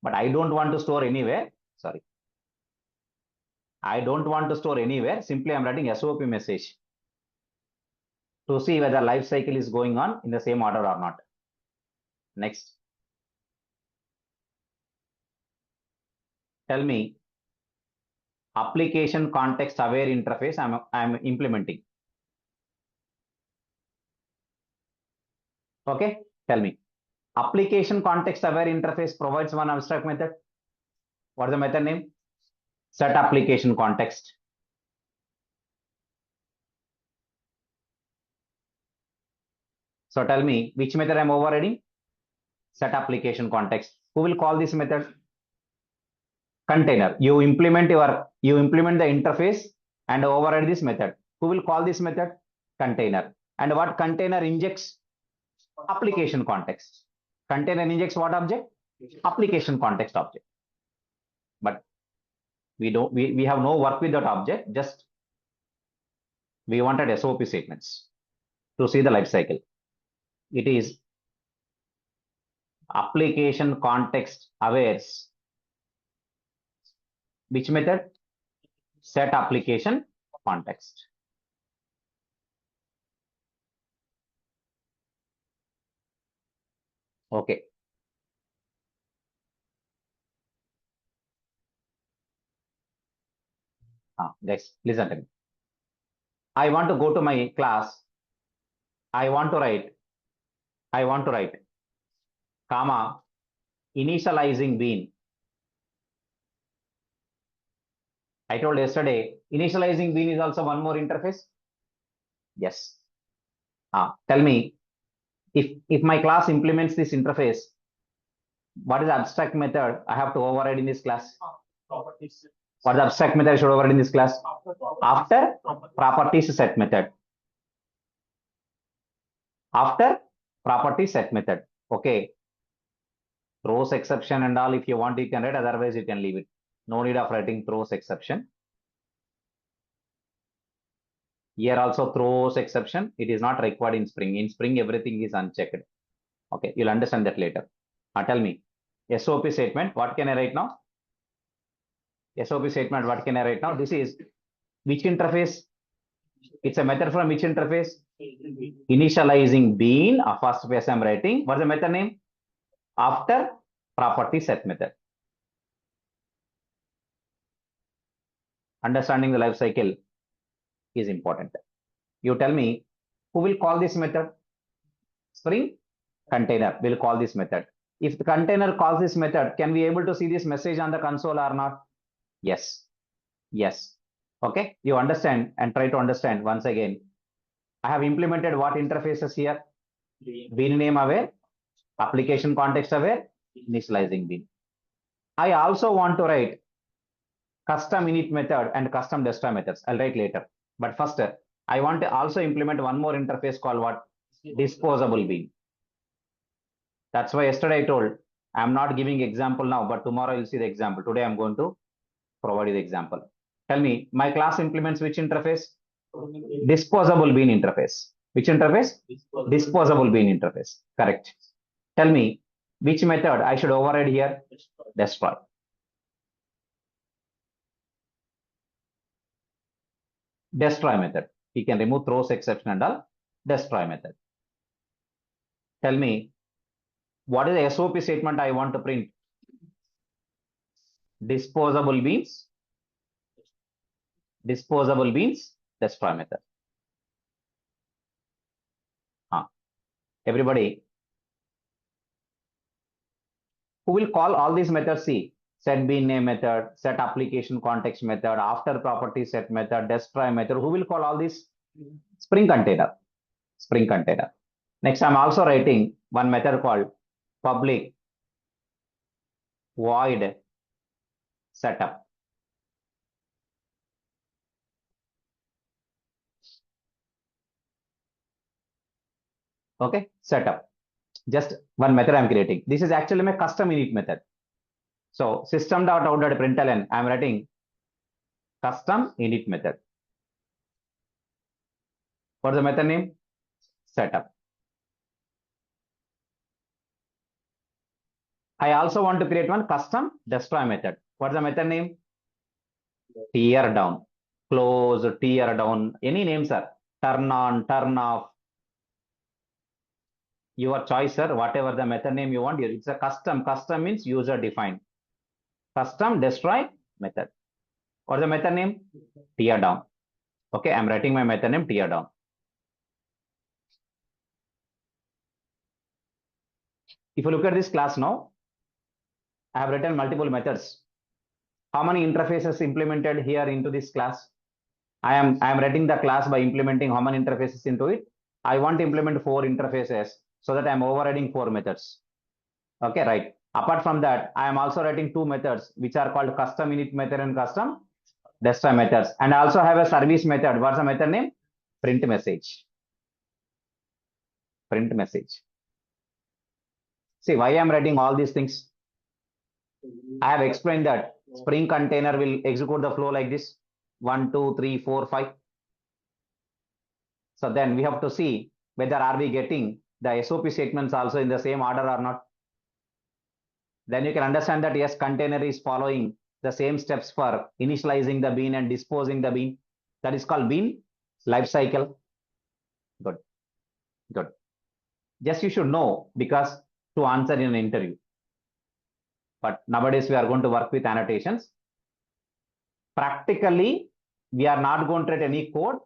A: But I don't want to store anywhere. Sorry. I don't want to store anywhere. Simply I'm writing SOP message to see whether life cycle is going on in the same order or not. Next. Tell me application context aware interface I'm implementing. Okay, tell me. Application context aware interface provides one abstract method. What is the method name? Set application context. So tell me which method I'm overriding? Set application context. Who will call this method? Container. You implement the interface and override this method. Who will call this method? Container. And what container injects? Application context. Container injects what object? Application context object. But we have no work with that object. Just we wanted SOP statements to see the life cycle. It is application context awares. Which method? Set application context. Okay. Guys, listen to me. I want to go to my class. I want to write, comma, initializing bean. I told yesterday, initializing bean is also one more interface. Yes. Tell me, if my class implements this interface, what is the abstract method I have to override in this class? What is the abstract method I should override in this class? After properties set method. After property set method. Okay. Throws exception and all, if you want, you can write, otherwise you can leave it. No need of writing throws exception. Here also throws exception. It is not required in Spring. In Spring, everything is unchecked. Okay, you'll understand that later. Tell me, SOP statement, what can I write now? SOP statement, what can I write now? This is which interface? It's a method from which interface? Initializing bean. First phase I'm writing. What's the method name? After property set method. Understanding the life cycle is important. You tell me, who will call this method? Spring Container will call this method. If the container calls this method, can we able to see this message on the console or not? Yes. Yes. Okay. You understand and try to understand once again. I have implemented what interfaces here? Bean name aware, application context aware, initializing bean. I also want to write custom init method and custom destroy methods. I'll write later. But first, I want to also implement one more interface called what? Disposable bean. That's why yesterday I told I'm not giving example now, but tomorrow you'll see the example. Today I'm going to provide you the example. Tell me, my class implements which interface? Disposable bean interface. Which interface? Disposable bean interface. Correct. Tell me, which method I should override here? Destroy. Destroy method. You can remove throws exception and all. Destroy method. Tell me, what is the SOP statement I want to print? Disposable beans. Disposable beans. Destroy method. Everybody, who will call all these methods? See, set bean name method, set application context method, after property set method, destroy method. Who will call all these? Spring container. Spring container. Next, I'm also writing one method called public void setup. Okay, setup. Just one method I'm creating. This is actually my custom init method. So system.out.println, I'm writing custom init method. What's the method name? Setup. I also want to create one custom destroy method. What's the method name? Tear down, close, tear down, any names, sir. Turn on, turn off. Your choice, sir. Whatever the method name you want, it's a custom. Custom means user defined. Custom destroy method. What's the method name? Tear down. Okay, I'm writing my method name tear down. If you look at this class now, I have written multiple methods. How many interfaces implemented here into this class? I am writing the class by implementing how many interfaces into it. I want to implement 4 interfaces so that I'm overriding 4 methods. Okay, right. Apart from that, I am also writing 2 methods which are called custom init method and custom destroy methods. And I also have a service method. What's the method name? Print message. Print message. See why I'm writing all these things. I have explained that Spring container will execute the flow like this 1, 2, 3, 4, 5. So then we have to see whether are we getting the SOP statements also in the same order or not. Then you can understand that yes, container is following the same steps for initializing the bean and disposing the bean. That is called bean lifecycle. Good, good. Just you should know because to answer in an interview. But nowadays we are going to work with annotations. Practically, we are not going to write any code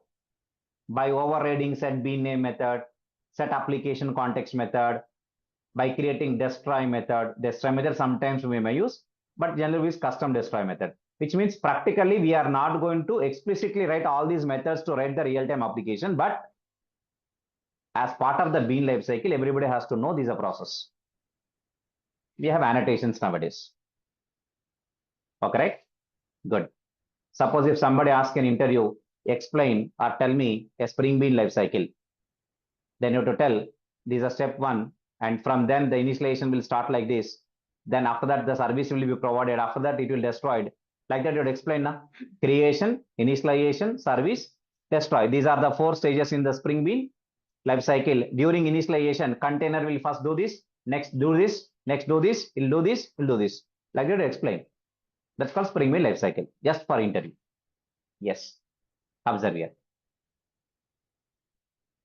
A: by overriding set bean name method, set application context method, by creating destroy method. Destroy method sometimes we may use, but generally we use custom destroy method, which means practically we are not going to explicitly write all these methods to write the real-time application, but as part of the bean lifecycle, everybody has to know this is a process. We have annotations nowadays. Okay, right? Good. Suppose if somebody asks an interview, explain or tell me a Spring Bean lifecycle, then you have to tell this is step 1, and from then the initialization will start like this. Then after that, the service will be provided. After that, it will destroyed. Like that, you would explain now. Creation, initialization, service, destroy. These are the 4 stages in the Spring Bean lifecycle. During initialization, container will first do this, next do this, next do this, will do this, will do this. Like that, you explain. That's called Spring Bean lifecycle, just for interview. Yes, observe here.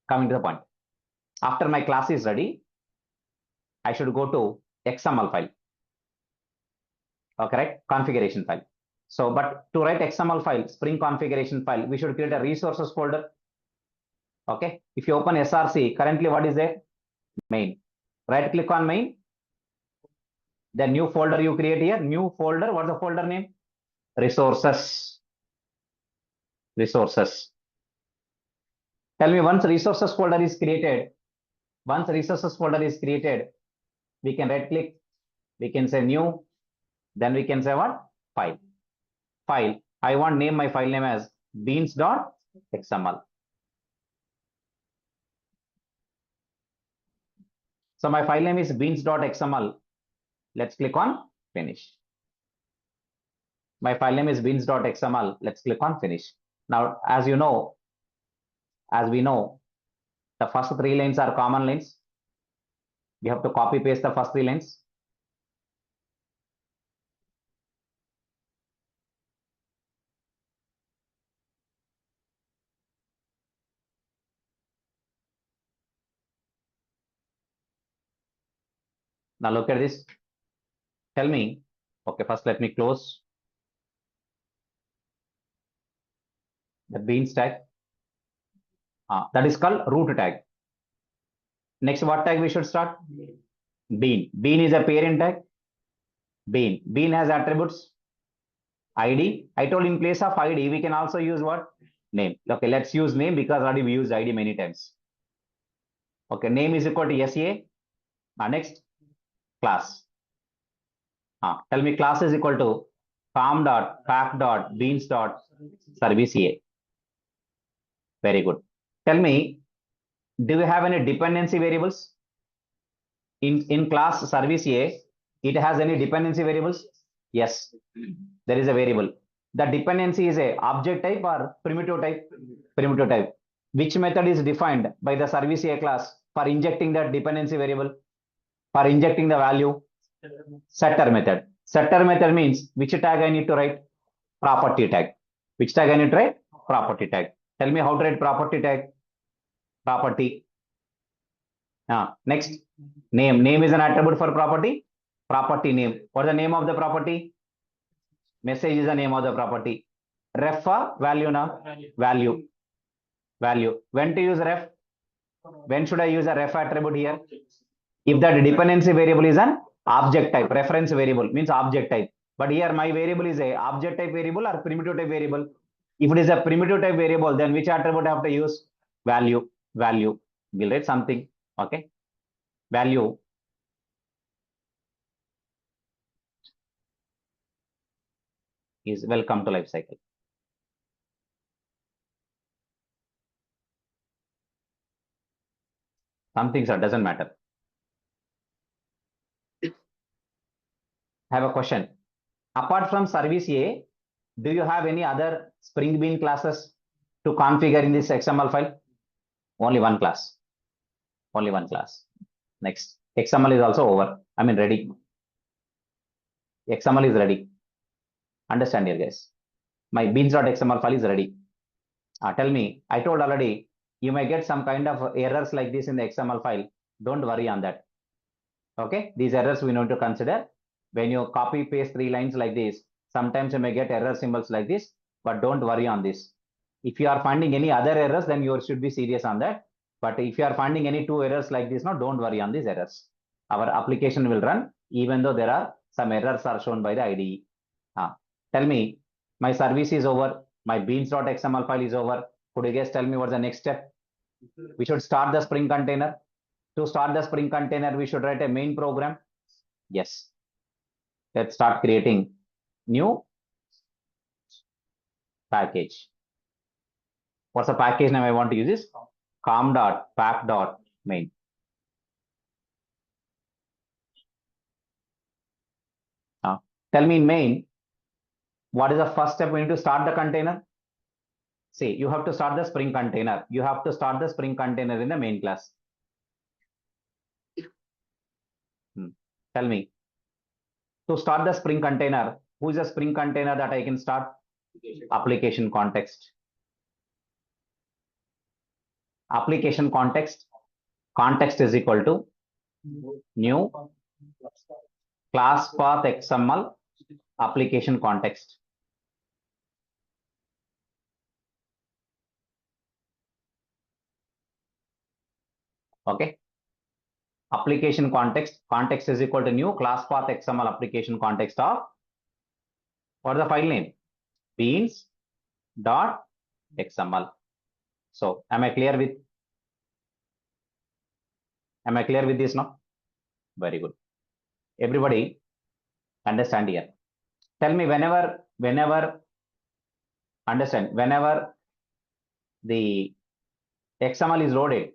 A: Coming to the point. After my class is ready, I should go to XML file. Okay, right? Configuration file. So, but to write XML file, Spring configuration file, we should create a resources folder. Okay. If you open SRC, currently what is there? Main. Right click on main. The new folder you create here, new folder. What's the folder name? Resources. Resources. Tell me once resources folder is created, we can right click, we can say new, then we can say what? File. File. I want name my file name as beans.xml. So my file name is beans.xml. Let's click on finish. My file name is beans.xml. Let's click on finish. Now, as we know, the first 3 lines are common lines. We have to copy paste the first 3 lines. Now look at this. Tell me, okay, first let me close the beans tag. That is called root tag. Next, what tag we should start? Bean. Bean is a parent tag. Bean. Bean has attributes. ID. I told in place of ID, we can also use what? Name. Okay, let's use name because already we used ID many times. Okay, name is equal to SA. Next, class. Tell me class is equal to com dot pack dot beans dot service A. Very good. Tell me, do you have any dependency variables? In class service A, it has any dependency variables? Yes, there is a variable. The dependency is a object type or primitive type? Primitive type. Which method is defined by the service A class for injecting that dependency variable? For injecting the value? Setter method. Setter method means which tag I need to write? Property tag. Which tag I need to write? Property tag. Tell me how to write property tag. Property. Next, name. Name is an attribute for property. Property name. What is the name of the property? Message is the name of the property. Ref value now. Value. Value. When to use ref? When should I use a ref attribute here? If that dependency variable is an object type, reference variable means object type. But here my variable is a object type variable or primitive type variable. If it is a primitive type variable, then which attribute I have to use? Value. Value. We'll write something. Okay. Value is welcome to life cycle. Some things doesn't matter. I have a question. Apart from service A, do you have any other Spring Bean classes to configure in this XML file? Only one class. Only one class. Next. XML is also over. I mean ready. XML is ready. Understand here, guys. My beans.xml file is ready. Tell me, I told already, you may get some kind of errors like this in the XML file. Don't worry on that. Okay, these errors we need to consider. When you copy paste 3 lines like this, sometimes you may get error symbols like this, but don't worry on this. If you are finding any other errors, then you should be serious on that. But if you are finding any 2 errors like this, no, don't worry on these errors. Our application will run even though there are some errors are shown by the IDE. Tell me, my service is over. My beans.xml file is over. Could you guys tell me what's the next step? We should start the Spring container. To start the Spring container, we should write a main program. Yes. Let's start creating new package. What's the package name I want to use is com.pack.main. Tell me in main, what is the first step we need to start the container? See, you have to start the Spring container. You have to start the Spring container in the main class. Tell me, to start the Spring container, who is a Spring container that I can start? Application context. Application context. Context is equal to new class path XML application context. Okay. Application context. Context is equal to new class path XML application context of what is the file name? beans.xml. So am I clear with this now? Very good. Everybody understand here. Tell me whenever understand, whenever the XML is loaded.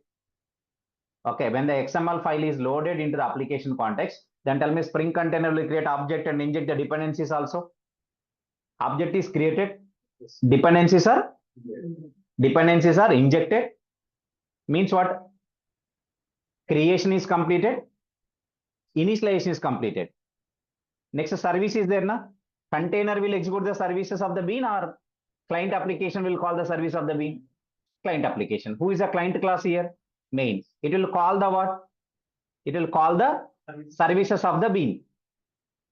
A: Okay, when the XML file is loaded into the application context, then tell me Spring container will create object and inject the dependencies also. Object is created, dependencies are injected. Means what? Creation is completed, initialization is completed. Next, service is there, na? Container will execute the services of the bean, or client application will call the service of the bean. Client application. Who is the client class here? Main. It will call the what? It will call the services of the bean.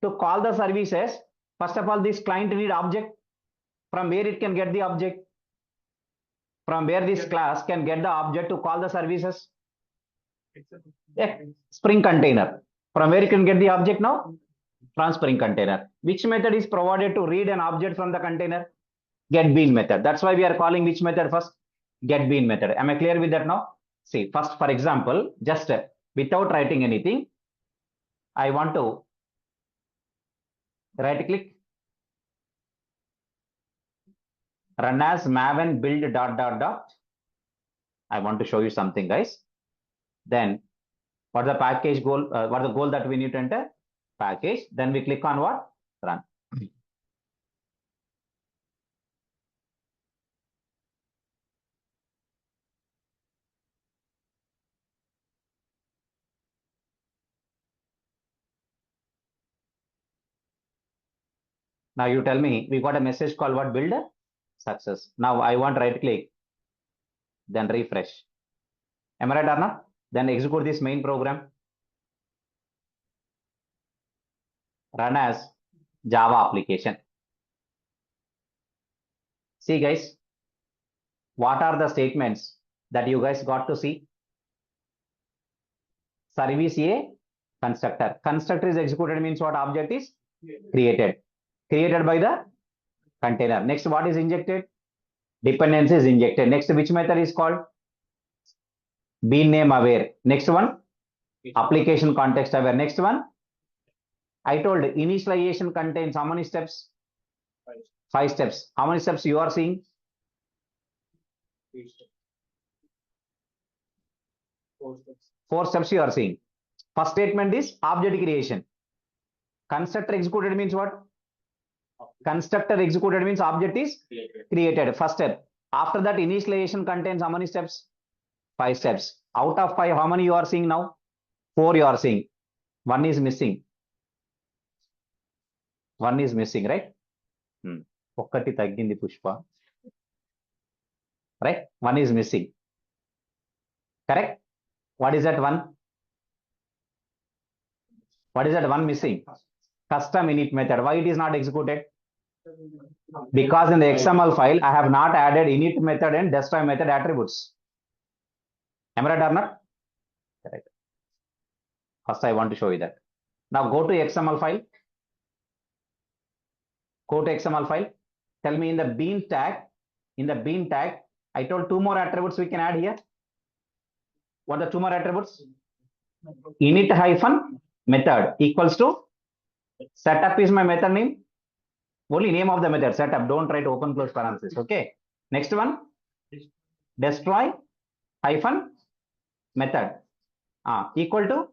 A: To call the services, first of all, this client need object. From where it can get the object? From where this class can get the object to call the services? Yeah. Spring container. From where you can get the object now? from Spring container. Which method is provided to read an object from the container? Get bean method. That's why we are calling which method first? Get bean method. Am I clear with that now? See, first, for example, just without writing anything, I want to right click, run as maven build dot dot dot. I want to show you something, guys. Then what the package goal, what the goal that we need to enter? Package. Then we click on what? Run. Now you tell me, we got a message called what? Build success. Now I want right click, then refresh. Am I right or not? Then execute this main program. Run as Java application. See guys, what are the statements that you guys got to see? Service A, constructor. Constructor is executed means what? Object is created. Created by the container. Next, what is injected? Dependency is injected. Next, which method is called? Bean name aware. Next one, application context aware. Next one, I told initialization contains how many steps? 5 steps. How many steps you are seeing? 4 steps you are seeing. First statement is object creation. Constructor executed means what? Constructor executed means object is created. First step. After that, initialization contains how many steps? 5 steps. Out of 5, how many you are seeing now? 4 you are seeing. One is missing. One is missing, right? ఒక్కటి తగ్గింది Pushpa. Right? One is missing. Correct? What is that one? What is that one missing? Custom init method. Why it is not executed? Because in the XML file, I have not added init method and destroy method attributes. Am I right or not? Correct. First, I want to show you that. Now go to XML file. Go to XML file. Tell me in the bean tag, I told 2 more attributes we can add here. What are the 2 more attributes? Init hyphen method equals to setup is my method name. Only name of the method, setup. Don't write open close parenthesis. Okay. Next one, destroy hyphen method equal to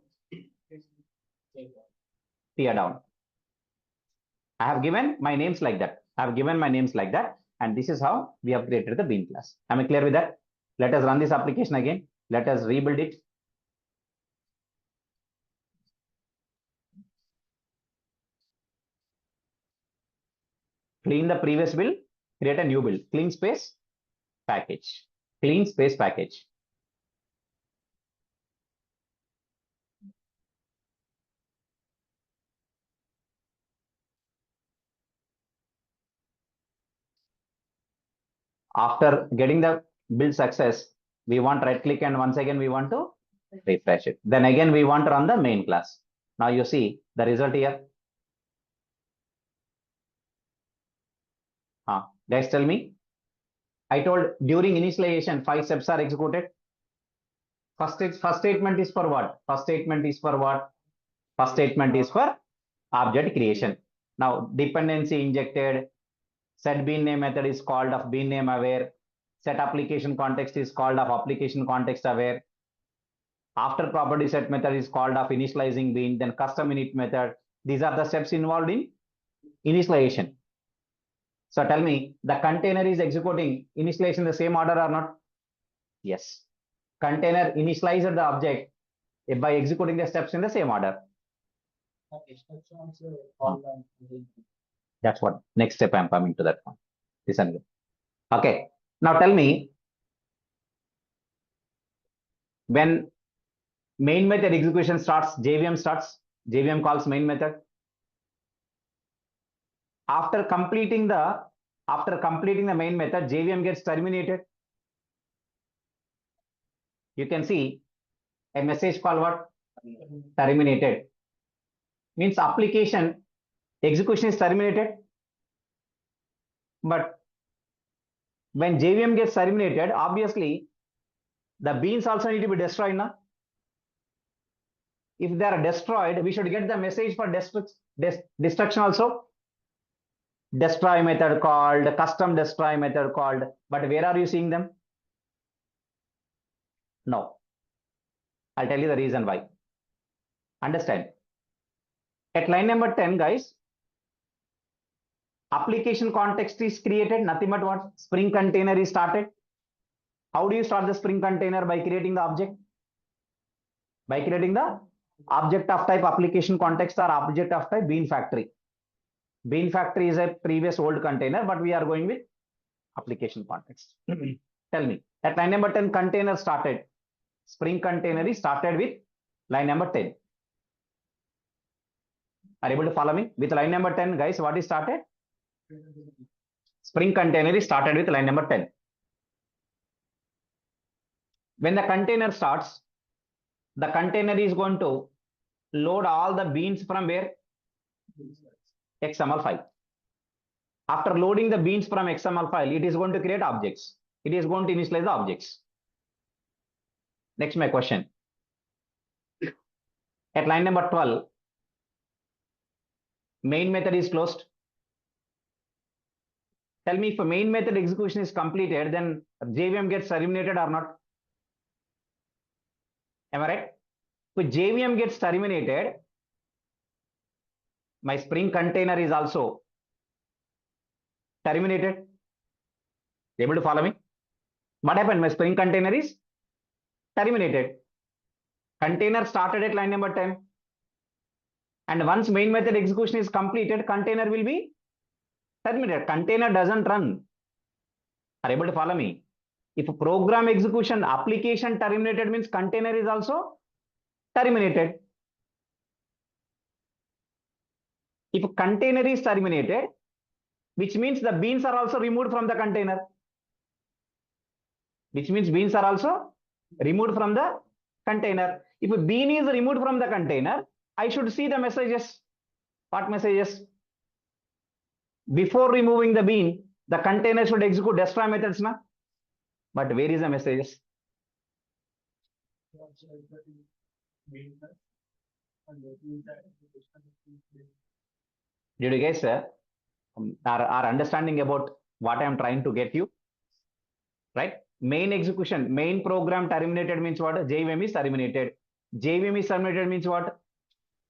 A: tear down. I have given my names like that. And this is how we have created the bean class. Am I clear with that? Let us run this application again. Let us rebuild it. Clean the previous build, create a new build. Clean space package. Clean space package. After getting the build success, we want right click and once again we want to refresh it. Then again we want to run the main class. Now you see the result here. Guys, tell me. I told during initialization 5 steps are executed. First statement is for what? First statement is for object creation. Now dependency injected. Set bean name method is called of bean name aware. Set application context is called of application context aware. After property set method is called of initializing bean. Then custom init method. These are the steps involved in initialization. So tell me, the container is executing initialization in the same order or not? Yes. Container initialized the object by executing the steps in the same order. That's what next step I'm coming to that one. Listen. Okay. Now tell me, when main method execution starts, JVM calls main method. After completing the main method, JVM gets terminated. You can see a message called what? Terminated. Means application execution is terminated. But when JVM gets terminated, obviously the beans also need to be destroyed now. If they are destroyed, we should get the message for destruction also. Destroy method called, custom destroy method called, but where are you seeing them? No. I'll tell you the reason why. Understand? At line number 10, guys, application context is created, nothing but what? Spring container is started. How do you start the Spring container? By creating the object. By creating the object of type application context or object of type bean factory. Bean factory is a previous old container, but we are going with application context. Tell me, at line number 10, container started. Spring container is started with line number 10. Are you able to follow me? With line number 10, guys, what is started? Spring container is started with line number 10. When the container starts, the container is going to load all the beans from where? XML file. After loading the beans from XML file, it is going to create objects. It is going to initialize the objects. Next, my question. At line number 12, main method is closed. Tell me, if a main method execution is completed, then JVM gets terminated or not? Am I right? If JVM gets terminated, my Spring container is also terminated. Able to follow me? What happened? My Spring container is terminated. Container started at line number 10. And once main method execution is completed, container will be terminated. Container doesn't run. Are able to follow me? If program execution application terminated means container is also terminated. If container is terminated, which means the beans are also removed from the container. Which means beans are also removed from the container. If a bean is removed from the container, I should see the messages. What messages? Before removing the bean, the container should execute destroy methods, na? But where is the messages? Did you guys are understanding about what I am trying to get you? Right? Main execution, main program terminated means what? JVM is terminated. JVM is terminated means what?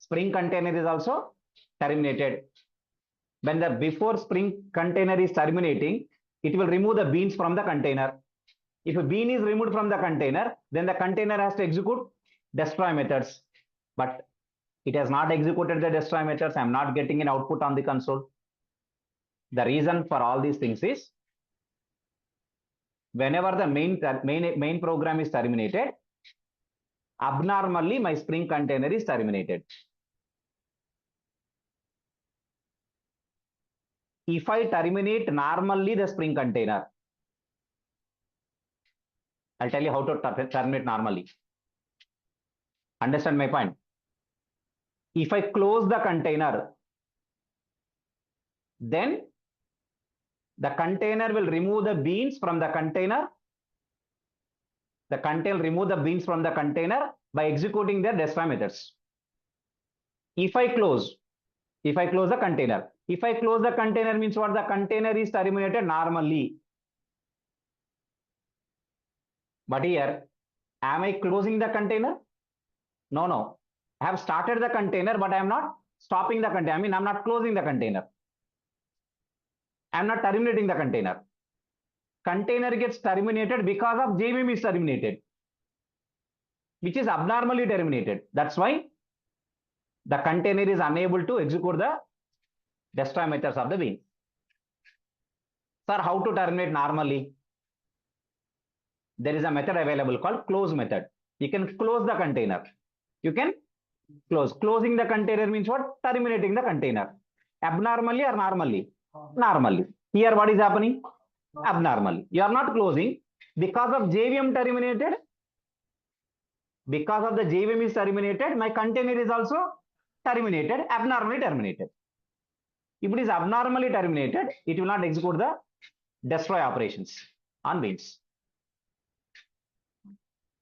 A: Spring container is also terminated. When the before Spring container is terminating, it will remove the beans from the container. If a bean is removed from the container, then the container has to execute destroy methods. But it has not executed the destroy methods. I'm not getting an output on the console. The reason for all these things is whenever the main program is terminated, abnormally my Spring container is terminated. If I terminate normally the Spring container, I'll tell you how to terminate normally. Understand my point? If I close the container, then the container will remove the beans from the container. The container will remove the beans from the container by executing their destroy methods. If I close the container, if I close the container means what? The container is terminated normally. But here, am I closing the container? No. I have started the container, but I am not stopping the container. I mean, I'm not closing the container. I'm not terminating the container. Container gets terminated because of JVM is terminated, which is abnormally terminated. That's why the container is unable to execute the destroy methods of the bean. Sir, how to terminate normally? There is a method available called close method. You can close the container. You can close. Closing the container means what? Terminating the container. Abnormally or normally? Normally. Here what is happening? Abnormally. You are not closing because of JVM terminated. Because of the JVM is terminated, my container is also terminated, abnormally terminated. If it is abnormally terminated, it will not execute the destroy operations on beans.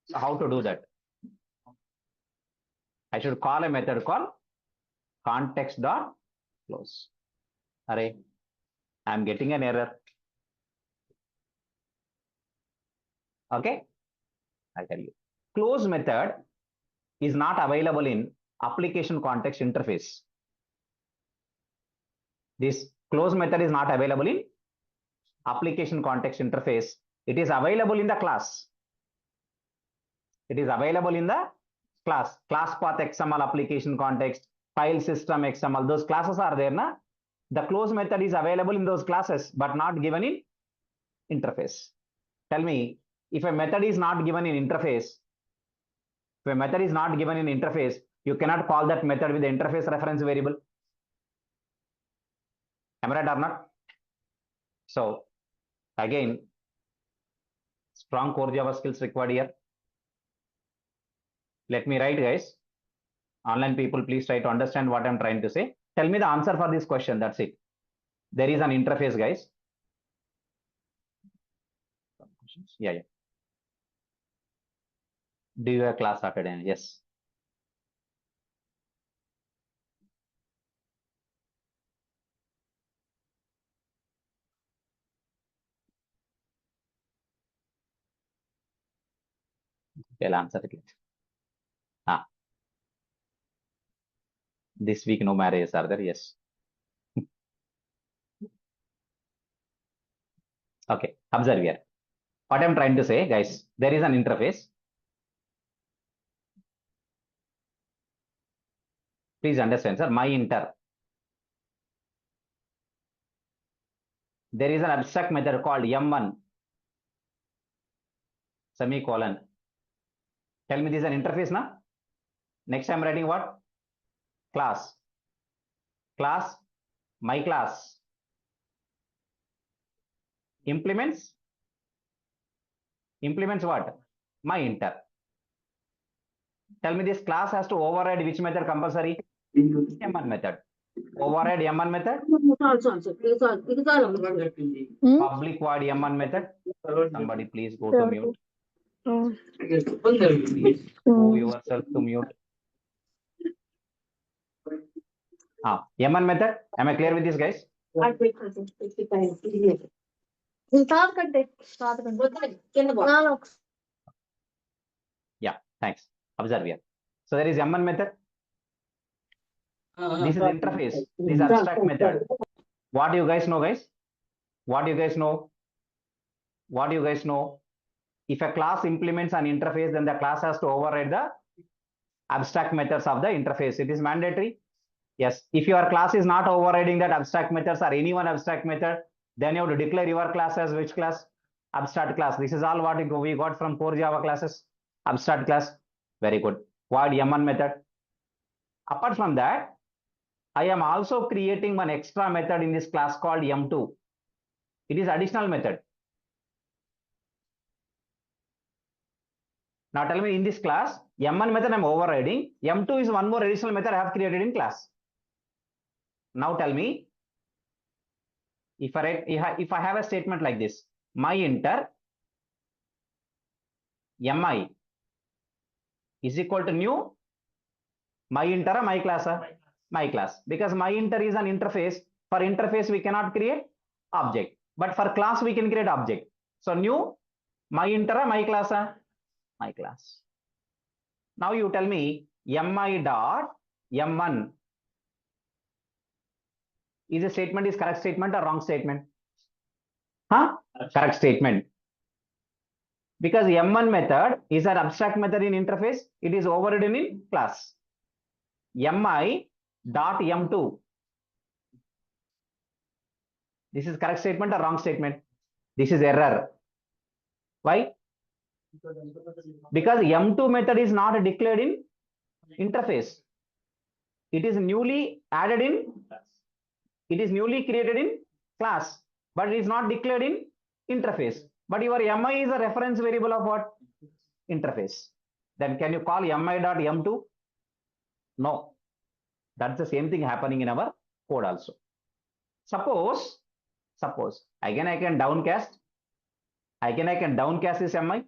A: So how to do that? I should call a method called context.close. Array, I'm getting an error. Okay, I'll tell you. Close method is not available in application context interface. This close method is not available in application context interface. It is available in the class. It is available in the class path XML application context, file system XML. Those classes are there, na? The close method is available in those classes, but not given in interface. Tell me, if a method is not given in interface, you cannot call that method with the interface reference variable. Am I right or not? So again, strong core Java skills required here. Let me write, guys. Online people, please try to understand what I'm trying to say. Tell me the answer for this question. That's it. There is an interface, guys. Yeah. Do you have class started? Yes. I'll answer it. This week no marriages are there? Yes. Okay, observe here. What I'm trying to say, guys, there is an interface. Please understand, sir. My inter. There is an abstract method called M1 semicolon. Tell me this is an interface, na? Next I'm writing what? Class. Class, my class. Implements what? My inter. Tell me this class has to override which method compulsory? M1 method. Override M1 method? Public void M1 method. Somebody please go to mute. Please go yourself to mute. M1 method. Am I clear with this, guys? Yeah, thanks. Observe here. So there is M1 method. This is interface. This is abstract method. What do you guys know, guys? What do you guys know? If a class implements an interface, then the class has to override the abstract methods of the interface. It is mandatory. Yes. If your class is not overriding that abstract methods or any one abstract method, then you have to declare your class as which class? Abstract class. This is all what we got from core Java classes. Abstract class. Very good. Void M1 method. Apart from that, I am also creating one extra method in this class called M2. It is additional method. Now tell me, in this class, M1 method I am overriding. M2 is one more additional method I have created in class. Now tell me, if I have a statement like this, my inter mi is equal to new my inter or my class? My class. Because my inter is an interface. For interface, we cannot create object. But for class, we can create object. So new my inter or my class? My class. Now you tell me mi dot m1 is a statement, is correct statement or wrong statement? Correct statement. Because M1 method is an abstract method in interface, it is overridden in class. Mi dot M2. This is correct statement or wrong statement? This is error. Why? Because M2 method is not declared in interface. It is newly added in, it is newly created in class, but it is not declared in interface. But your mi is a reference variable of what? Interface. Then can you call mi dot m2? No. That's the same thing happening in our code also. Suppose again I can downcast this mi.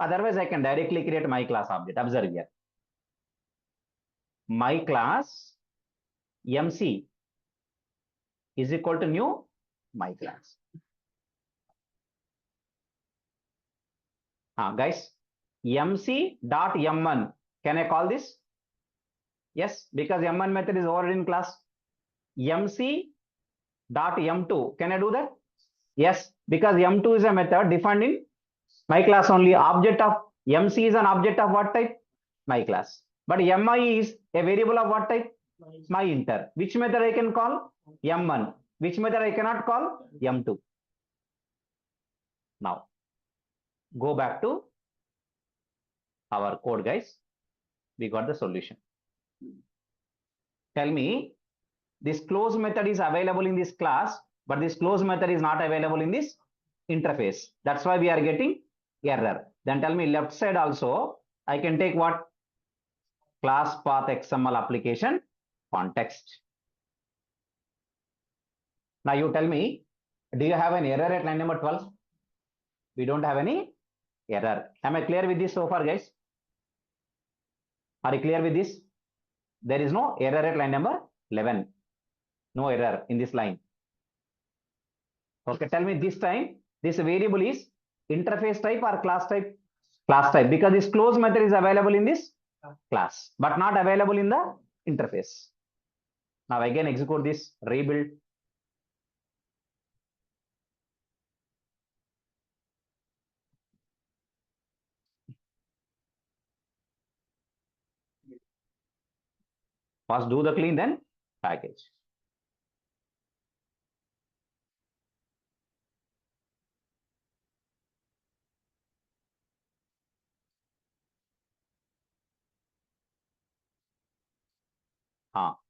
A: Otherwise, I can directly create my class object. Observe here. My class MC is equal to new my class. Guys, MC dot M1. Can I call this? Yes, because M1 method is already in class. MC dot M2. Can I do that? Yes, because M2 is a method defined in my class only. Object of MC is an object of what type? My class. But MI is a variable of what type? My inter. Which method I can call? M1. Which method I cannot call? M2. Now, go back to our code, guys. We got the solution. Tell me, this close method is available in this class, but this close method is not available in this interface. That's why we are getting error. Then tell me left side also, I can take what? Class path XML application context. Now you tell me, do you have an error at line number 12? We don't have any error. Am I clear with this so far, guys? Are you clear with this? There is no error at line number 11. No error in this line. Okay, tell me this time, this variable is interface type or class type? Class type, because this close method is available in this class, but not available in the interface. Now again execute this, rebuild. First do the clean, then package.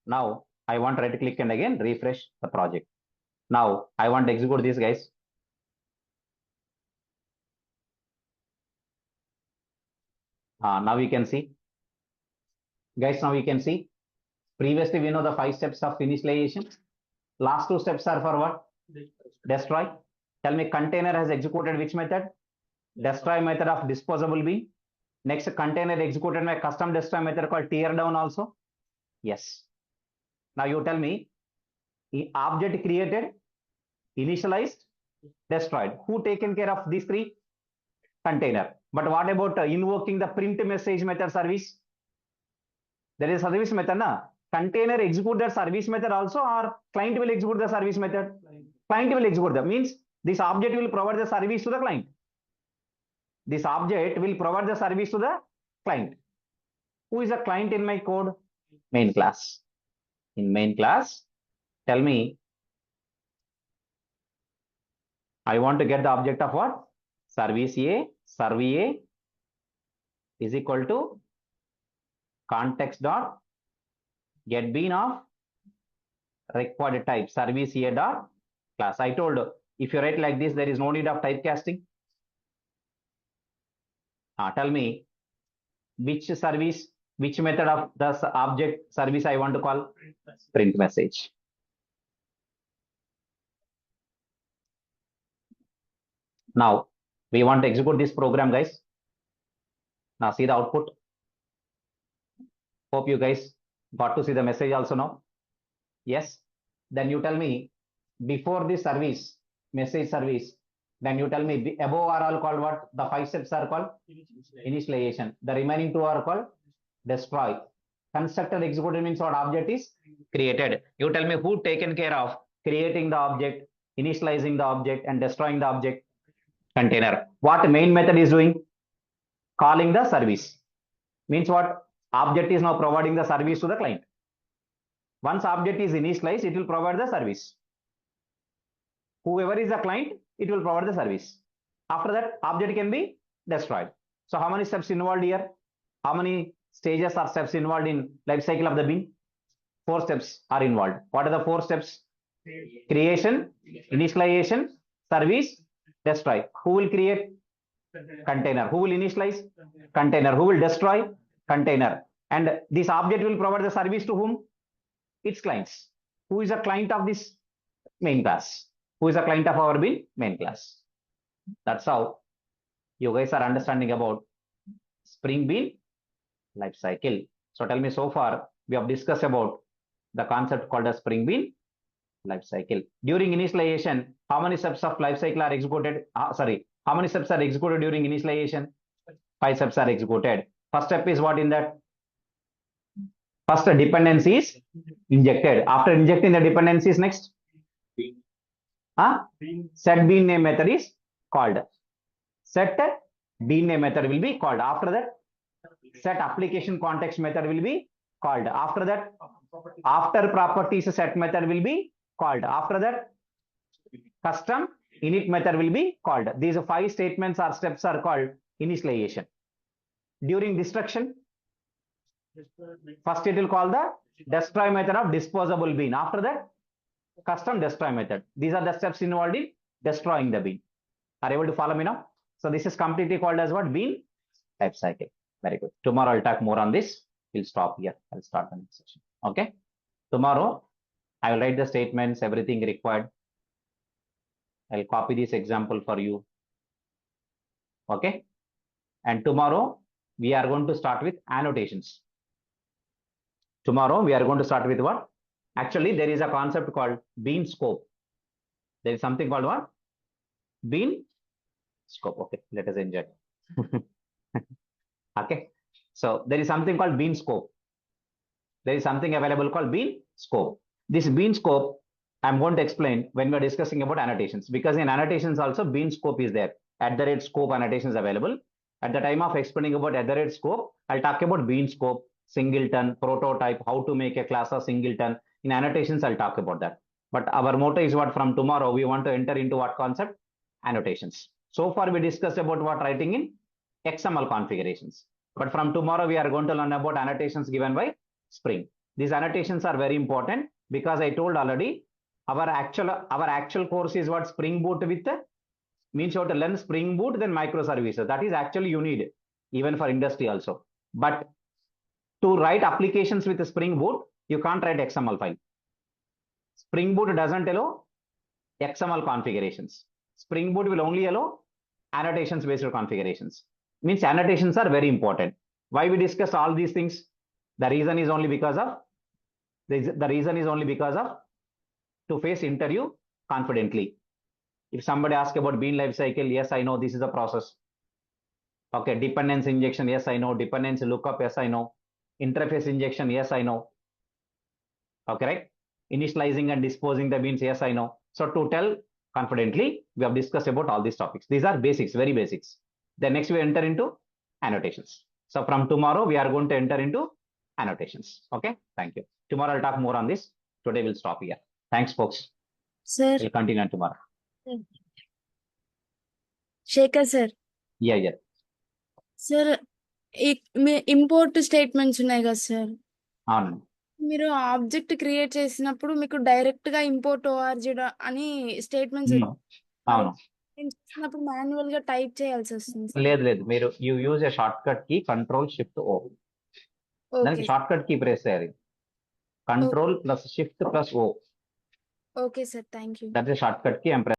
A: Now I want right click and again refresh the project. Now I want to execute this, guys. Now we can see, guys. Now we can see. Previously we know the 5 steps of initialization. Last 2 steps are for what? Destroy. Tell me container has executed which method? Destroy method of disposable bin. Next container executed my custom destroy method called tear down also. Yes. Now you tell me, object created, initialized, destroyed. Who taken care of these 3? Container. But what about invoking the print message method service? There is a service method, na? Container execute the service method also, or client will execute the service method? Client will execute that. Means this object will provide the service to the client. This object will provide the service to the client. Who is a client in my code? Main class. In main class, tell me, I want to get the object of what? Service A, serve A is equal to context dot get bean of required type service A dot class. I told if you write like this, there is no need of typecasting. Tell me which service, which method of the object service I want to call? Print message. Now we want to execute this program, guys. Now see the output. Hope you guys got to see the message also now. Yes. Then you tell me before this service, message service, then you tell me above are all called what? The 5 steps are called initialization. The remaining 2 are called destroy. Constructor executed means what? Object is created. You tell me who taken care of creating the object, initializing the object, and destroying the object? Container. What main method is doing? Calling the service. Means what? Object is now providing the service to the client. Once object is initialized, it will provide the service. Whoever is the client, it will provide the service. After that, object can be destroyed. So how many steps involved here? How many stages or steps involved in life cycle of the bin? 4 steps are involved. What are the 4 steps? Creation, initialization, service, destroy. Who will create? Container. Who will initialize? Container. Who will destroy? Container. And this object will provide the service to whom? Its clients. Who is the client of this main class. Who is a client of our bean? Main class. That's how you guys are understanding about Spring Bean life cycle. So tell me, so far we have discussed about the concept called as Spring Bean life cycle. During initialization, how many steps of life cycle are executed? How many steps are executed during initialization? 5 steps are executed. First step is what in that? First dependency is injected. After injecting the dependencies, next set bean name method is called. Set bean name method will be called. After that, set application context method will be called. After that, after properties set method will be called. After that, custom init method will be called. These 5 statements or steps are called initialization. During destruction, first it will call the destroy method of disposable bean. After that, custom destroy method. These are the steps involved in destroying the bean. Are you able to follow me now? So this is completely called as what? Bean life cycle. Very good. Tomorrow I'll talk more on this. We'll stop here. I'll start the next session. Okay. Tomorrow I will write the statements, everything required. I'll copy this example for you. Okay. And tomorrow we are going to start with annotations. Tomorrow we are going to start with what? Actually, there is a concept called bean scope. There is something called what? Bean scope. Okay, let us enjoy. Okay, so there is something called bean scope. There is something available called bean scope. This bean scope, I'm going to explain when we're discussing about annotations, because in annotations also bean scope is there. @scope annotations available. At the time of explaining about @scope, I'll talk about bean scope, singleton, prototype, how to make a class of singleton. In annotations, I'll talk about that. But our motto is what? From tomorrow, we want to enter into what concept? Annotations. So far, we discussed about what? Writing in XML configurations. But from tomorrow, we are going to learn about annotations given by Spring. These annotations are very important because I told already our actual course is what? Spring Boot with means you have to learn Spring Boot, then microservices. That is actually you need even for industry also. But to write applications with Spring Boot, you can't write XML file. Spring Boot doesn't allow XML configurations. Spring Boot will only allow annotations based configurations. Means annotations are very important. Why we discuss all these things? The reason is only because of to face interview confidently. If somebody asks about bean life cycle, yes, I know this is a process. Okay, dependence injection, yes, I know. Dependency lookup, yes, I know. Interface injection, yes, I know. Okay, right? Initializing and disposing the beans, yes, I know. So to tell confidently, we have discussed about all these topics. These are basics, very basics. Then next we enter into annotations. So from tomorrow, we are going to enter into annotations. Okay, thank you. Tomorrow I'll talk more on this. Today we'll stop here. Thanks, folks.
B: Sir,
A: We'll continue tomorrow.
B: Shekhar sir.
A: Yeah.
B: Sir మీ import statements ఉన్నాయి కదా sir,
A: అవునండి.
B: మీరు object create చేసినప్పుడు మీకు direct గా import ORG అని statements
A: అవును.
B: చేసినప్పుడు మాన్యువల్ గా టైప్ చేయాల్సి వస్తుంది.
A: లేదు మీరు you use a short cut key Ctrl+Shift+O. దానికి షార్ట్ కట్ కీ ప్రెస్ చేయాలి. Ctrl+Shift+O.
B: Okay sir, thank you.
A: That's a short cut key.